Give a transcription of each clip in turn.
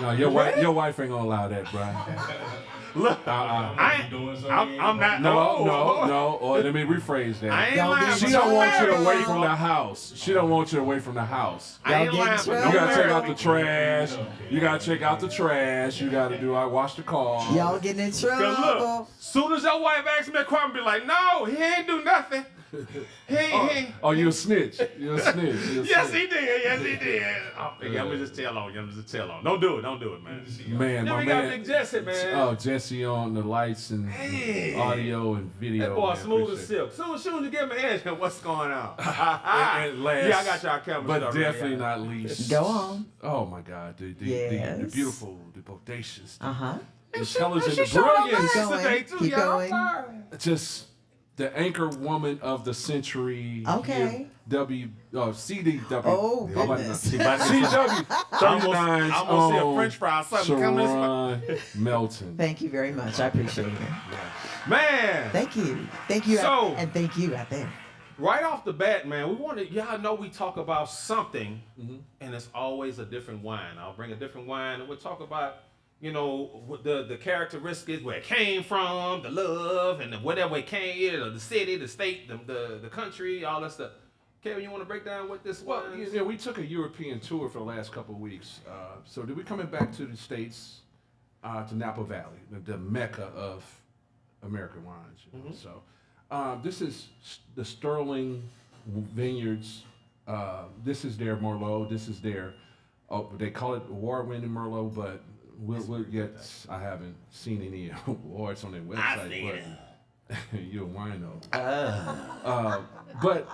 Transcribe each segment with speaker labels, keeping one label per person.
Speaker 1: No, your wife ain't gonna allow that, bro.
Speaker 2: Look, I'm not.
Speaker 1: No. Or let me rephrase that.
Speaker 2: I ain't lying.
Speaker 1: She don't want you away from the house. She don't want you away from the house.
Speaker 2: I ain't lying.
Speaker 1: You gotta check out the trash. You gotta check out the trash. You gotta do. I wash the car.
Speaker 3: Y'all getting in trouble.
Speaker 2: Cause look, soon as your wife asks me a question, be like, no, he ain't do nothing. He ain't.
Speaker 1: Oh, you a snitch. You a snitch.
Speaker 2: Yes, he did. Yes, he did. Oh, yeah, I'm gonna just tell on. Don't do it, man.
Speaker 1: Man,
Speaker 2: Then
Speaker 1: my
Speaker 2: we got
Speaker 1: man.
Speaker 2: Big Jesse, man.
Speaker 1: Oh, Jesse on the lights and audio and video.
Speaker 2: That boy
Speaker 1: man,
Speaker 2: smooth as
Speaker 1: appreciate it.
Speaker 2: silk. Soon as you give me an answer, what's going on?
Speaker 1: And last,
Speaker 2: yeah, I got y'all cameras.
Speaker 1: but
Speaker 2: already.
Speaker 1: definitely not least.
Speaker 3: Go on.
Speaker 1: Oh my God, the
Speaker 3: Yes.
Speaker 1: beautiful, the bodacious, the
Speaker 3: Uh-huh.
Speaker 1: intelligent,
Speaker 2: She showed up
Speaker 1: brilliant,
Speaker 2: last today, too,
Speaker 3: Keep
Speaker 2: y'all.
Speaker 3: going.
Speaker 1: just the anchor woman of the century.
Speaker 3: Okay.
Speaker 1: CDW.
Speaker 3: Oh,
Speaker 1: I'm like,
Speaker 3: goodness.
Speaker 1: CW. 39's
Speaker 2: I almost see a French fry or something coming this way.
Speaker 1: Sharon Melton.
Speaker 3: Thank you very much. I appreciate it.
Speaker 2: Man,
Speaker 3: Thank you. Thank you.
Speaker 2: So-
Speaker 3: and thank you out there.
Speaker 2: right off the bat, man, we want to, y'all know we talk about something, and it's always a different wine. I'll bring a different wine, and we'll talk about, you know, what the characteristics, where it came from, the love, and whatever it came, the city, the state, the country, all that stuff. Kevin, you want to break down what this
Speaker 1: Well,
Speaker 2: wine is?
Speaker 1: yeah, we took a European tour for the last couple of weeks. So we're coming back to the States, to Napa Valley, the mecca of American wines. You know? So this is the Sterling Vineyards. This is their Merlot. This is their, they call it award-winning Merlot, but we'll get, I haven't seen any awards on their website. But you're a wino. But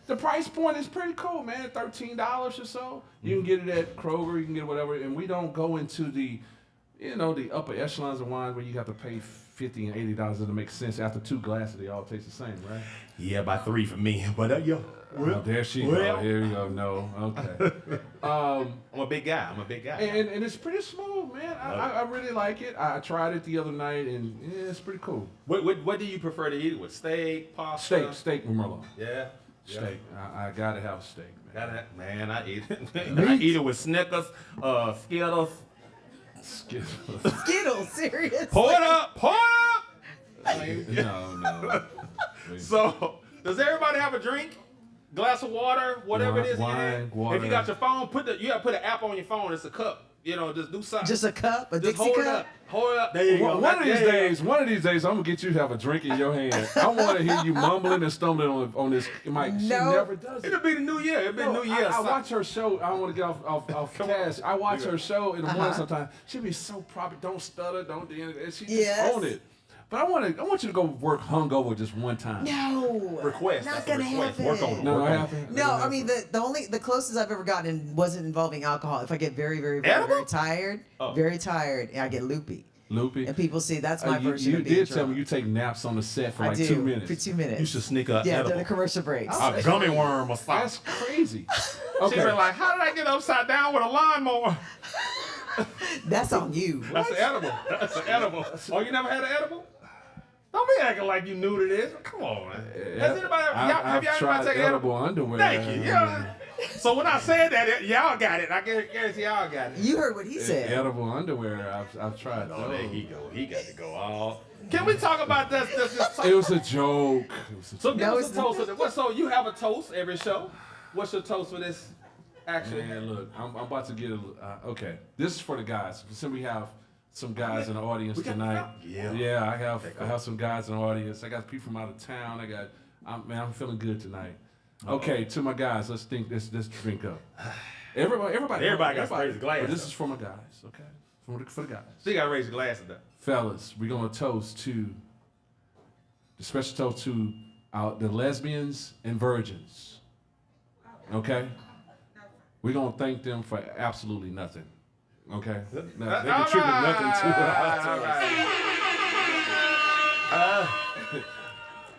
Speaker 1: the price point is pretty cool, man. $13 or so. You can get it at Kroger. You can get whatever. And we don't go into the, the upper echelons of wine where you have to pay $50 and $80 to make sense. After 2 glasses, they all taste the same, right?
Speaker 2: Yeah, about 3 for me, but yo.
Speaker 1: There she go. Here we go. No, okay.
Speaker 2: I'm a big guy.
Speaker 1: And it's pretty smooth, man. I really like it. I tried it the other night, and it's pretty cool.
Speaker 2: What do you prefer to eat it with? Steak, pasta?
Speaker 1: Steak with Merlot.
Speaker 2: Yeah.
Speaker 1: Steak. I gotta have a steak, man.
Speaker 2: Man, I eat it. I eat it with Snickers, Skittles.
Speaker 3: Skittles, seriously.
Speaker 2: Pour it up.
Speaker 1: No.
Speaker 2: So, does everybody have a drink? Glass of water, whatever it is.
Speaker 1: Wine, water.
Speaker 2: If you got your phone, you gotta put an app on your phone. It's a cup. Just do something.
Speaker 3: Just a cup, a
Speaker 2: Just
Speaker 3: Dixie
Speaker 2: hold it
Speaker 3: cup.
Speaker 2: up. Hold it up. There you go.
Speaker 1: One of these days, I'm gonna get you to have a drink in your hand. I want to hear you mumbling and stumbling on this mic. She
Speaker 3: No.
Speaker 1: never does it.
Speaker 2: It'll be the new year. It'll be New Year.
Speaker 1: I watch her show. I don't want to get off cast. I watch her show in the morning sometimes. She be so proper. Don't stutter. Don't do anything. She just own it. But I want you to go work hungover just one time.
Speaker 3: No.
Speaker 2: Request.
Speaker 3: Not
Speaker 2: That's a
Speaker 3: gonna
Speaker 2: request.
Speaker 3: happen.
Speaker 2: Work on it.
Speaker 1: No,
Speaker 2: Work
Speaker 1: I
Speaker 2: on it.
Speaker 1: haven't.
Speaker 3: No, I mean the closest I've ever gotten wasn't involving alcohol. If I get very, very, very,
Speaker 2: Edible?
Speaker 3: very tired, I get loopy.
Speaker 1: Loopy.
Speaker 3: And people see that's my version
Speaker 1: you
Speaker 3: of being
Speaker 1: did tell
Speaker 3: drunk.
Speaker 1: me you take naps on the set for
Speaker 3: I
Speaker 1: like
Speaker 3: do
Speaker 1: 2 minutes.
Speaker 3: for 2 minutes.
Speaker 2: You should sneak a
Speaker 3: Yeah,
Speaker 2: edible.
Speaker 3: during the commercial breaks.
Speaker 2: A gummy worm or something.
Speaker 1: That's crazy.
Speaker 2: She
Speaker 1: Okay.
Speaker 2: be like, how did I get upside down with a lawnmower?
Speaker 3: That's on you.
Speaker 2: That's an edible. That's an edible. Oh, you never had an edible? Don't be acting like you new to this. Come on, man. Has anybody have y'all
Speaker 1: tried
Speaker 2: taken
Speaker 1: edible underwear.
Speaker 2: Thank you. Yeah. So when I said that, y'all got it. I guarantee y'all got it.
Speaker 3: You heard what he said.
Speaker 1: Edible underwear. I've tried.
Speaker 2: Oh,
Speaker 1: those.
Speaker 2: there he go. He got to go all. Can we talk about this?
Speaker 1: It was a joke.
Speaker 2: So give
Speaker 3: No,
Speaker 2: us a toast. So you have a toast every show. What's your toast for this action?
Speaker 1: Man, look, I'm about to get okay. This is for the guys. Since we have some guys in the audience
Speaker 2: we got
Speaker 1: tonight.
Speaker 2: Yeah.
Speaker 1: I have some guys in the audience. I got people from out of town. I'm feeling good tonight. Okay, to my guys, let's drink up. Everybody
Speaker 2: got to raise a glass,
Speaker 1: But this
Speaker 2: though.
Speaker 1: is for my guys, okay? For the guys.
Speaker 2: So you got to raise your glasses though.
Speaker 1: Fellas, we're gonna toast to the special toast to the lesbians and virgins. Okay? We're gonna thank them for absolutely nothing. Okay? No, they contribute nothing to us.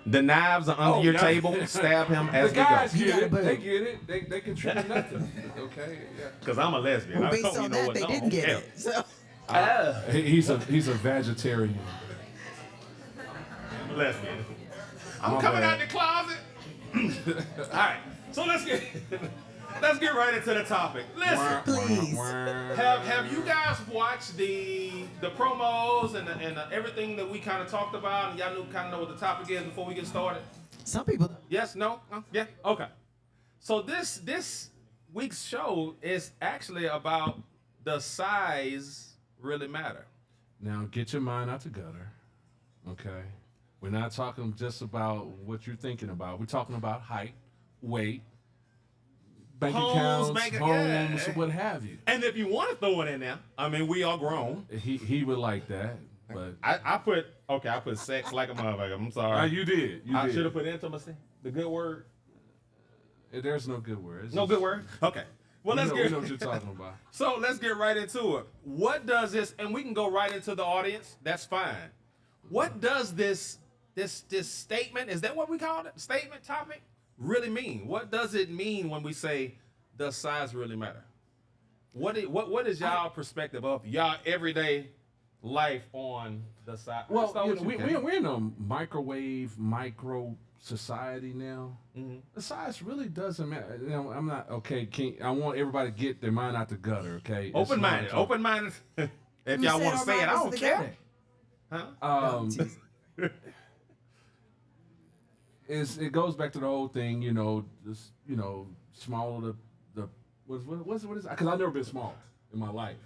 Speaker 2: The knives are under your
Speaker 1: yeah.
Speaker 2: table. Stab him as
Speaker 1: The
Speaker 2: we
Speaker 1: guys
Speaker 2: go.
Speaker 1: get it.
Speaker 3: boo.
Speaker 1: They get it. They contribute nothing. Okay? Yeah.
Speaker 2: Because I'm a lesbian.
Speaker 3: Well,
Speaker 2: I
Speaker 3: based
Speaker 2: don't
Speaker 3: on
Speaker 2: know
Speaker 3: that,
Speaker 2: what
Speaker 3: they
Speaker 2: no,
Speaker 3: didn't get
Speaker 2: hell.
Speaker 3: it. So.
Speaker 1: He's a vegetarian.
Speaker 2: Lesbian. I'm
Speaker 1: My
Speaker 2: coming
Speaker 1: bad.
Speaker 2: out the closet. All right. So let's get. let's get right into the topic. Listen,
Speaker 3: Please.
Speaker 2: have you guys watched the promos and everything that we kind of talked about, and y'all kind of know what the topic is before we get started?
Speaker 3: Some people.
Speaker 2: Yes, no, yeah, okay. So this week's show is actually about the size really matter.
Speaker 1: Now get your mind out the gutter, okay? We're not talking just about what you're thinking about. We're talking about height, weight, bank accounts, homes, what have you.
Speaker 2: And if you want to throw it in there, I mean, we are grown.
Speaker 1: He would like that, but
Speaker 2: I put sex like a motherfucker. I'm sorry.
Speaker 1: you did.
Speaker 2: I
Speaker 1: did.
Speaker 2: should have put intimacy, the good word.
Speaker 1: There's no good word. It's
Speaker 2: No
Speaker 1: just-
Speaker 2: good word. Okay. Well,
Speaker 1: we
Speaker 2: let's
Speaker 1: know,
Speaker 2: get.
Speaker 1: we know what you're talking about.
Speaker 2: So let's get right into it. What does this? And we can go right into the audience. That's fine. What does this statement? Is that what we call it? Statement topic really mean? What does it mean when we say does size really matter? What is y'all perspective of y'all everyday life on the size?
Speaker 1: Well,
Speaker 2: Start with you, Ken.
Speaker 1: we're in a micro society now.
Speaker 2: Mm-hmm.
Speaker 1: The size really doesn't matter. You know, I'm not okay. I want everybody to get their mind out the gutter. Okay, It's
Speaker 2: Open-minded.
Speaker 1: not-
Speaker 2: Open-minded. If y'all want to say it, I don't care. Huh?
Speaker 1: Um, it goes back to the whole thing. You know, this, you know, smaller the what is because I've never been small in my life.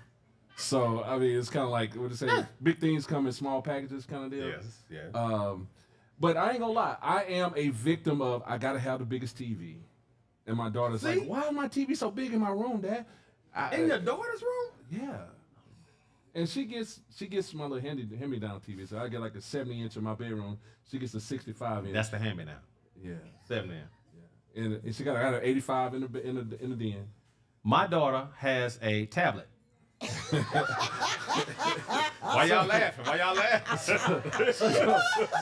Speaker 1: So I mean, it's kind of like what they say, big things come in small packages, kind of deal.
Speaker 2: Yes. Yeah.
Speaker 1: But I ain't gonna lie, I am a victim of I gotta have the biggest TV, and my daughter's
Speaker 2: See?
Speaker 1: like, "Why is my TV so big in my room, Dad?"
Speaker 2: In your daughter's room?
Speaker 1: Yeah. And she gets my little hand-me-down TV, so I get like a 70-inch in my bedroom. She gets a 65-inch.
Speaker 2: That's the hand me now.
Speaker 1: Yeah.
Speaker 2: 7 in.
Speaker 1: And she got an 85 in the den.
Speaker 2: My daughter has a tablet. Why y'all laughing?
Speaker 1: So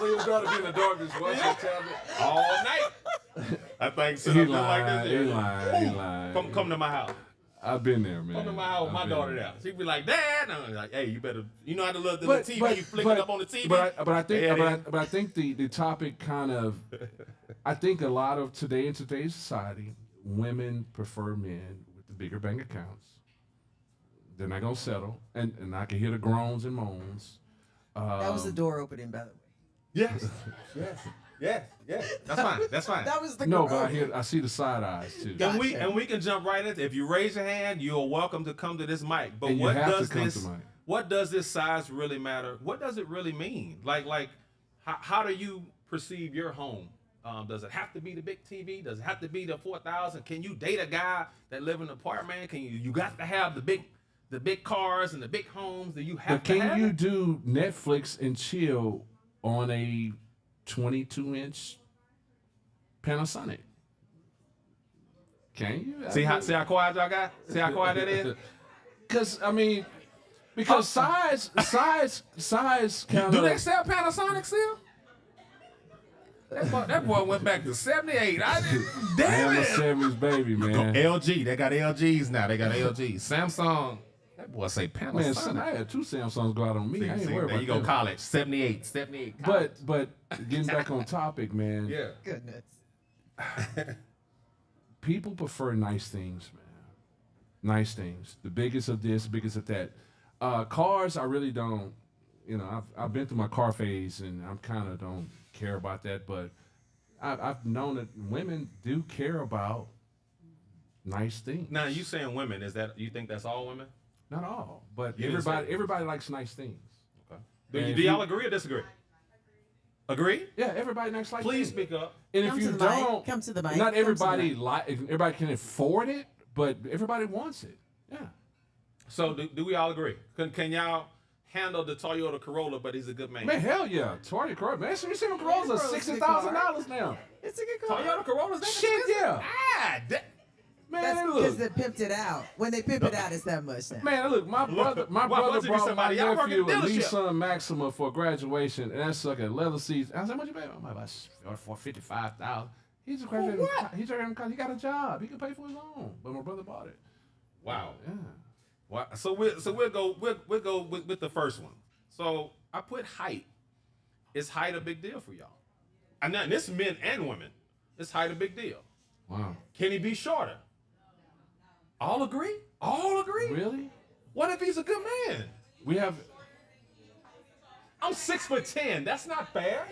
Speaker 1: your daughter be in the darkness watching the tablet.
Speaker 2: All night. I think sit
Speaker 1: He
Speaker 2: up there like
Speaker 1: lied.
Speaker 2: this.
Speaker 1: He lied. He lied.
Speaker 2: Come to my house.
Speaker 1: I've been there, man.
Speaker 2: Come to my house with
Speaker 1: I've
Speaker 2: my
Speaker 1: been
Speaker 2: daughter
Speaker 1: there.
Speaker 2: there. She'd be like, Dad. And I'm like, hey, you better, you know how to look the
Speaker 1: But-
Speaker 2: TV,
Speaker 1: but-
Speaker 2: you flick
Speaker 1: but-
Speaker 2: it up on the TV.
Speaker 1: But I think,
Speaker 2: Yeah,
Speaker 1: but,
Speaker 2: it
Speaker 1: I think the topic kind of, I think a lot of in today's society, women prefer men with the bigger bank accounts. They're not gonna settle, and I can hear the groans and moans.
Speaker 3: That was the door opening, by the way.
Speaker 2: Yes. Yes. That's fine.
Speaker 3: That was the
Speaker 1: No,
Speaker 3: door.
Speaker 1: but I see the side eyes too.
Speaker 3: Got-
Speaker 2: And we can jump right into. If you raise your hand, you're welcome to come to this mic. But
Speaker 1: And you
Speaker 2: what
Speaker 1: have to
Speaker 2: does
Speaker 1: come
Speaker 2: this?
Speaker 1: to mic.
Speaker 2: What does this size really matter? What does it really mean? Like, how do you perceive your home? Does it have to be the big TV? Does it have to be the 4,000? Can you date a guy that live in an apartment? Can you got to have the big cars and the big homes? Do you have
Speaker 1: But
Speaker 2: to have
Speaker 1: can you
Speaker 2: it?
Speaker 1: do Netflix and chill on a 22-inch Panasonic? Can you?
Speaker 2: See how quiet y'all got? See how quiet that is?
Speaker 1: Because I mean, because size kind
Speaker 2: Do they
Speaker 1: of.
Speaker 2: sell Panasonic still? That boy went back to 78.
Speaker 1: I
Speaker 2: Damn
Speaker 1: am a
Speaker 2: it.
Speaker 1: 70s baby, man.
Speaker 2: LG, they got LGs now. They got LGs. Samsung, that boy say Panasonic.
Speaker 1: Man, son, I had 2 Samsungs go out on me. I ain't
Speaker 2: See,
Speaker 1: worried
Speaker 2: there
Speaker 1: about
Speaker 2: you go,
Speaker 1: them.
Speaker 2: college. 78 college.
Speaker 1: But getting back on topic, man.
Speaker 2: Yeah.
Speaker 3: Goodness.
Speaker 1: People prefer nice things, man. Nice things. The biggest of this, biggest of that. Cars, I really don't. You know, I've been through my car phase, and I'm kind of don't care about that. But I've known that women do care about nice things.
Speaker 2: Now you saying women? Is that you think that's all women?
Speaker 1: Not all, but
Speaker 2: You didn't say-
Speaker 1: everybody likes nice things.
Speaker 2: Okay.
Speaker 1: And
Speaker 2: Do
Speaker 1: if
Speaker 2: y'all
Speaker 1: you-
Speaker 2: agree or disagree? Agree?
Speaker 1: Yeah, everybody likes nice
Speaker 2: Please
Speaker 1: things.
Speaker 2: speak up.
Speaker 1: And
Speaker 3: Come
Speaker 1: if
Speaker 3: to
Speaker 1: you
Speaker 3: the mic.
Speaker 1: don't,
Speaker 3: Come to the mic.
Speaker 1: not
Speaker 3: Come to the
Speaker 1: everybody
Speaker 3: mic.
Speaker 1: everybody can afford it, but everybody wants it. Yeah.
Speaker 2: So do we all agree? Can y'all handle the Toyota Corolla? But he's a good man.
Speaker 1: Man, hell yeah. Toyota Corolla. Man, so you see them Corollas are
Speaker 3: Corolla's a good
Speaker 1: $60,000 now.
Speaker 3: It's a good car.
Speaker 2: Toyota Corolla's that
Speaker 1: Shit,
Speaker 2: expensive?
Speaker 1: yeah.
Speaker 2: Ah,
Speaker 1: Man,
Speaker 3: That's
Speaker 1: they
Speaker 3: because
Speaker 1: look.
Speaker 3: they pimped it out. When they pimp it out, it's that much now.
Speaker 1: Man, look, my brother
Speaker 2: Why
Speaker 1: brought
Speaker 2: wasn't you
Speaker 1: my
Speaker 2: somebody? Y'all work at
Speaker 1: nephew a
Speaker 2: dealership.
Speaker 1: Nissan Maxima for graduation, and that sucker leather seats. I was like, what you pay? I'm like, about $55,000. He's a graduating.
Speaker 2: what?
Speaker 1: He's graduating. He got a job. He can pay for his own. But my brother bought it.
Speaker 2: Wow.
Speaker 1: Yeah.
Speaker 2: Wow. So we'll go with the first one. So I put height. Is height a big deal for y'all? And this men and women. Is height a big deal?
Speaker 1: Wow.
Speaker 2: Can he be shorter? All agree? All agree?
Speaker 1: Really?
Speaker 2: What if he's a good man?
Speaker 1: We have.
Speaker 2: I'm 6'10". That's not fair.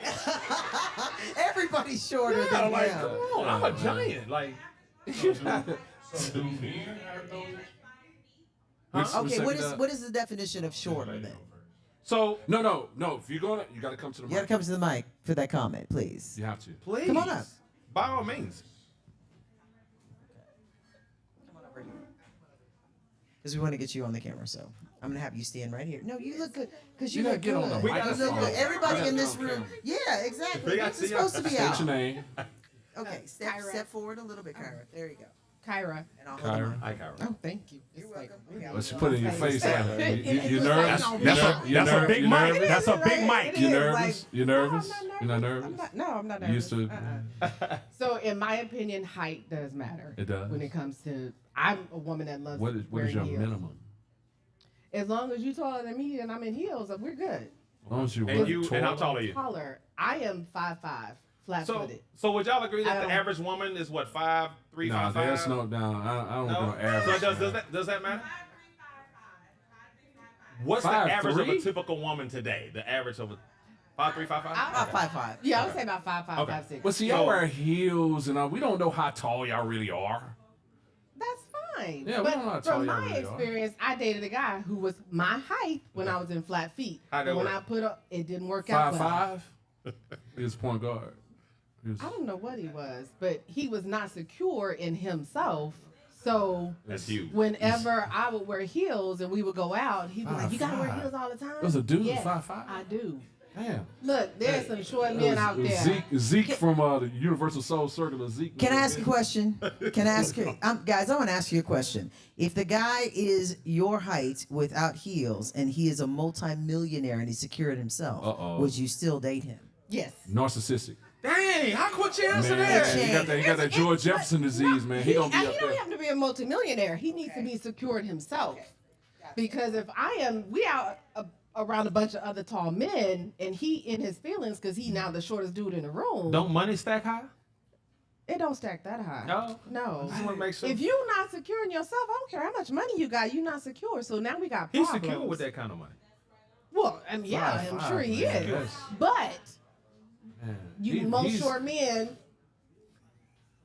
Speaker 3: Everybody's shorter
Speaker 2: Yeah,
Speaker 3: than
Speaker 2: like,
Speaker 3: him.
Speaker 2: come on. I'm a giant. Like,
Speaker 4: So do men have those?
Speaker 3: Okay, what is the definition of shorter then?
Speaker 2: so
Speaker 1: No. If you're gonna, you gotta come to the
Speaker 3: You gotta
Speaker 1: mic.
Speaker 3: come to the mic for that comment, please.
Speaker 1: You have to.
Speaker 2: please.
Speaker 3: Come on up.
Speaker 2: By all means.
Speaker 3: Because we want to get you on the camera, so I'm gonna have you stand right here. No, you look good. Because you
Speaker 1: You gotta
Speaker 3: look
Speaker 1: get
Speaker 3: good.
Speaker 1: on the
Speaker 2: We
Speaker 3: You
Speaker 2: gotta
Speaker 3: look
Speaker 2: see
Speaker 3: good.
Speaker 2: you.
Speaker 3: Everybody
Speaker 1: We
Speaker 3: in
Speaker 1: gotta
Speaker 3: this
Speaker 1: get on
Speaker 3: room. Yeah, exactly.
Speaker 2: We gotta
Speaker 3: It's
Speaker 2: see you.
Speaker 3: supposed to be
Speaker 1: State
Speaker 3: out.
Speaker 1: your name.
Speaker 3: Okay,
Speaker 5: Kyra.
Speaker 3: step forward a little bit, Kyra. There you go.
Speaker 5: Kyra.
Speaker 3: And I'll hold the
Speaker 1: Kyra.
Speaker 3: mic.
Speaker 2: Hi, Kyra.
Speaker 5: Oh, thank you.
Speaker 3: You're
Speaker 5: It's like,
Speaker 3: welcome.
Speaker 5: okay.
Speaker 1: What you put in your face?
Speaker 5: It-
Speaker 1: You
Speaker 5: it
Speaker 1: nervous?
Speaker 5: looks like
Speaker 1: You
Speaker 5: that's
Speaker 1: ner-
Speaker 2: a big
Speaker 1: you
Speaker 2: mic.
Speaker 1: nervous?
Speaker 2: That's a big mic.
Speaker 5: It
Speaker 1: You
Speaker 5: is,
Speaker 1: nervous? You nervous?
Speaker 5: No,
Speaker 1: You're not
Speaker 5: I'm
Speaker 1: nervous?
Speaker 5: no, I'm not
Speaker 1: You
Speaker 5: nervous.
Speaker 1: used to-
Speaker 5: So, in my opinion, height does matter.
Speaker 1: It does?
Speaker 5: When it comes to, I'm a woman that loves
Speaker 1: What is
Speaker 5: wearing
Speaker 1: your
Speaker 5: heels.
Speaker 1: minimum?
Speaker 5: As long as you're taller than me and I'm in heels, we're good.
Speaker 1: As long as you
Speaker 2: And
Speaker 1: look
Speaker 2: you and how
Speaker 1: tall.
Speaker 2: tall are you?
Speaker 5: Taller. I am 5'5",
Speaker 2: So
Speaker 5: flat-footed.
Speaker 2: so would y'all agree that
Speaker 5: I
Speaker 2: the
Speaker 5: don't-
Speaker 2: average woman is what 5'3",
Speaker 1: Nah,
Speaker 2: 5'5"?
Speaker 1: there's no. No, I don't
Speaker 2: No?
Speaker 1: know average.
Speaker 2: So does that matter? What's the
Speaker 1: 5'3"?
Speaker 2: average of a typical woman today? The average of a 5'3", 5'5"?
Speaker 3: About 5'5".
Speaker 5: Yeah, I would say about 5'5",
Speaker 2: Okay.
Speaker 5: 5'6".
Speaker 1: But see, y'all wear heels, and we don't know how tall y'all really are.
Speaker 5: That's fine.
Speaker 1: Yeah, we
Speaker 5: but
Speaker 1: don't know how tall
Speaker 5: from
Speaker 1: y'all
Speaker 5: my
Speaker 1: really are.
Speaker 5: experience, I dated a guy who was my height when I was in flat feet.
Speaker 2: How'd that
Speaker 5: And when
Speaker 2: work?
Speaker 5: I put up, it didn't work out. well.
Speaker 1: 5'5". He was point guard. He was,
Speaker 5: I don't know what he was, but he was not secure in himself. So
Speaker 2: That's huge.
Speaker 5: whenever I would wear heels and we would go out, he'd be like, "You gotta wear
Speaker 1: 5'5".
Speaker 5: heels all the time."
Speaker 1: There's a dude
Speaker 5: yes,
Speaker 1: 5'5"?
Speaker 5: I do.
Speaker 1: Damn.
Speaker 5: Look, there's some short
Speaker 1: It
Speaker 5: men
Speaker 1: was-
Speaker 5: out
Speaker 1: it was
Speaker 5: there.
Speaker 1: Zeke from the Universal Soul Circle of Zeke.
Speaker 3: Can I ask a question? Can I ask you, guys? I want to ask you a question. If the guy is your height without heels and he is a multi-millionaire and he's secured himself,
Speaker 1: Uh-oh.
Speaker 3: would you still date him?
Speaker 5: Yes.
Speaker 1: Narcissistic.
Speaker 2: Dang, how quick you answer
Speaker 1: Man,
Speaker 2: that?
Speaker 1: he got that George Jefferson disease, man. He gonna be
Speaker 5: and
Speaker 1: up
Speaker 5: he don't
Speaker 1: there.
Speaker 5: have to be a multimillionaire. He needs to be secured himself. Because if I am, we out around a bunch of other tall men, and he in his feelings because he now the shortest dude in the room.
Speaker 2: Don't money stack high?
Speaker 5: It don't stack that high.
Speaker 2: No.
Speaker 5: No.
Speaker 2: I just want to make sure.
Speaker 5: If you're not secure in yourself, I don't care how much money you got. You're not secure. So now we got
Speaker 2: He's
Speaker 5: problems.
Speaker 2: secure with that kind of money.
Speaker 5: Well, I mean, yeah,
Speaker 1: 5'5",
Speaker 5: I'm sure he
Speaker 1: man.
Speaker 5: is.
Speaker 1: Yes.
Speaker 5: But
Speaker 1: Man,
Speaker 5: most
Speaker 1: he's-
Speaker 5: short men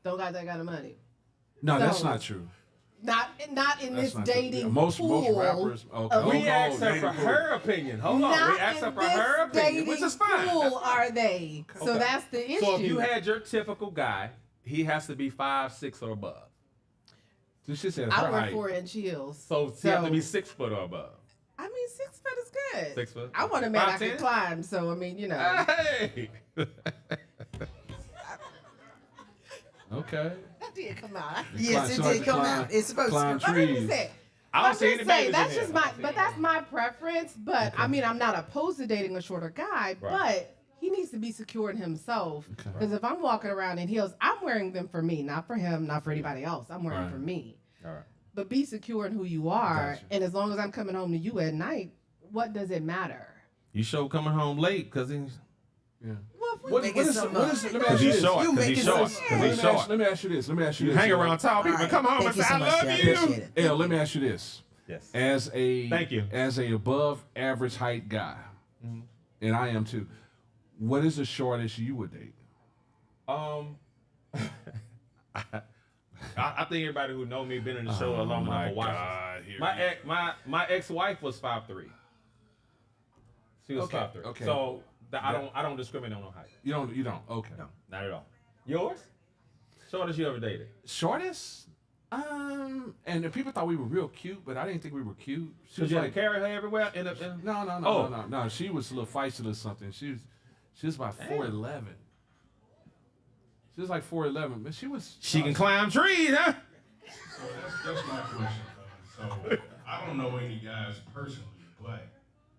Speaker 5: don't got that kind of money.
Speaker 1: No, that's
Speaker 5: So-
Speaker 1: not true.
Speaker 5: Not in
Speaker 1: That's
Speaker 5: this
Speaker 1: not true.
Speaker 5: dating
Speaker 1: Yeah, most
Speaker 5: pool.
Speaker 1: rappers. Okay.
Speaker 5: of-
Speaker 2: We
Speaker 1: Oh,
Speaker 2: asked her
Speaker 1: dating
Speaker 2: for
Speaker 1: pool.
Speaker 2: her opinion. Hold on.
Speaker 5: Not
Speaker 2: We asked her
Speaker 5: in
Speaker 2: for
Speaker 5: this
Speaker 2: her opinion, which
Speaker 5: dating
Speaker 2: is fine.
Speaker 5: pool
Speaker 2: That's fine.
Speaker 5: are they? So
Speaker 2: Okay.
Speaker 5: that's the issue.
Speaker 2: So if you had your typical guy, he has to be 5'6" or above.
Speaker 1: This shit said
Speaker 5: I
Speaker 1: her
Speaker 5: wear
Speaker 1: height.
Speaker 5: 4-inch heels.
Speaker 2: So he has to be 6 foot or above.
Speaker 5: I mean, 6 foot is good.
Speaker 2: 6 foot?
Speaker 5: I want a man I
Speaker 2: 5'10"?
Speaker 5: can climb. So I mean, you know.
Speaker 2: Hey.
Speaker 1: Okay.
Speaker 5: That did come out.
Speaker 3: Yes, it
Speaker 1: Climb-
Speaker 3: did come
Speaker 1: climb-
Speaker 3: out. It's supposed
Speaker 1: climb
Speaker 3: to.
Speaker 5: But I'm
Speaker 1: trees.
Speaker 5: just saying.
Speaker 2: I don't
Speaker 5: I'm
Speaker 2: see any
Speaker 5: just saying,
Speaker 2: babies
Speaker 5: that's
Speaker 2: in
Speaker 5: just
Speaker 2: here.
Speaker 5: my, but that's my preference. But I mean, I'm not opposed to dating a shorter guy,
Speaker 2: Right.
Speaker 5: but he needs to be secure in himself.
Speaker 1: Okay.
Speaker 5: Because if I'm walking around in heels, I'm wearing them for me, not for him, not for anybody else. I'm wearing them
Speaker 1: Right.
Speaker 5: for me.
Speaker 2: All right.
Speaker 5: But be secure in who you are,
Speaker 1: Gotcha.
Speaker 5: and as long as I'm coming home to you at night, what does it matter?
Speaker 2: You show coming home late because he's.
Speaker 1: Yeah.
Speaker 5: Well, if we
Speaker 1: What,
Speaker 3: Making
Speaker 1: what is
Speaker 3: some
Speaker 1: what is?
Speaker 3: money.
Speaker 1: Let me
Speaker 2: Because
Speaker 1: ask you
Speaker 2: he's
Speaker 1: this.
Speaker 2: short.
Speaker 3: You
Speaker 2: Because he's
Speaker 3: making
Speaker 2: short.
Speaker 3: some-
Speaker 2: Because
Speaker 1: Let
Speaker 2: he's
Speaker 1: me ask-
Speaker 2: short.
Speaker 1: Let me ask you this. Let me ask you
Speaker 2: You
Speaker 1: this.
Speaker 2: hang around tall people.
Speaker 3: Alright,
Speaker 2: Come home
Speaker 3: thank
Speaker 2: and
Speaker 3: you
Speaker 2: say,
Speaker 3: so
Speaker 2: I
Speaker 3: much,
Speaker 2: love
Speaker 3: Dad.
Speaker 2: you.
Speaker 3: Appreciate it.
Speaker 1: L, let me ask you this.
Speaker 2: Yes.
Speaker 1: As a
Speaker 2: Thank you.
Speaker 1: As a above average height guy, and I am too. What is the shortest you would date?
Speaker 2: I think everybody who know me been in the show
Speaker 1: Oh
Speaker 2: long
Speaker 1: my
Speaker 2: enough to watch
Speaker 1: God,
Speaker 2: this.
Speaker 1: here
Speaker 2: My
Speaker 1: we
Speaker 2: ex, my ex-wife was 5'3". She was
Speaker 1: Okay,
Speaker 2: 5'3".
Speaker 1: okay.
Speaker 2: So I don't discriminate on height.
Speaker 1: You don't. Okay.
Speaker 2: No, not at all. Yours? Shortest you ever dated?
Speaker 1: Shortest? And the people thought we were real cute, but I didn't think we were cute. She
Speaker 2: Did
Speaker 1: was
Speaker 2: you
Speaker 1: like,
Speaker 2: have to carry her everywhere?
Speaker 1: no. She was a little feisty or something. She was about 4'11". She was like 4'11", but she was.
Speaker 2: She can climb trees, huh?
Speaker 4: So that's my question. So I don't know any guys personally, but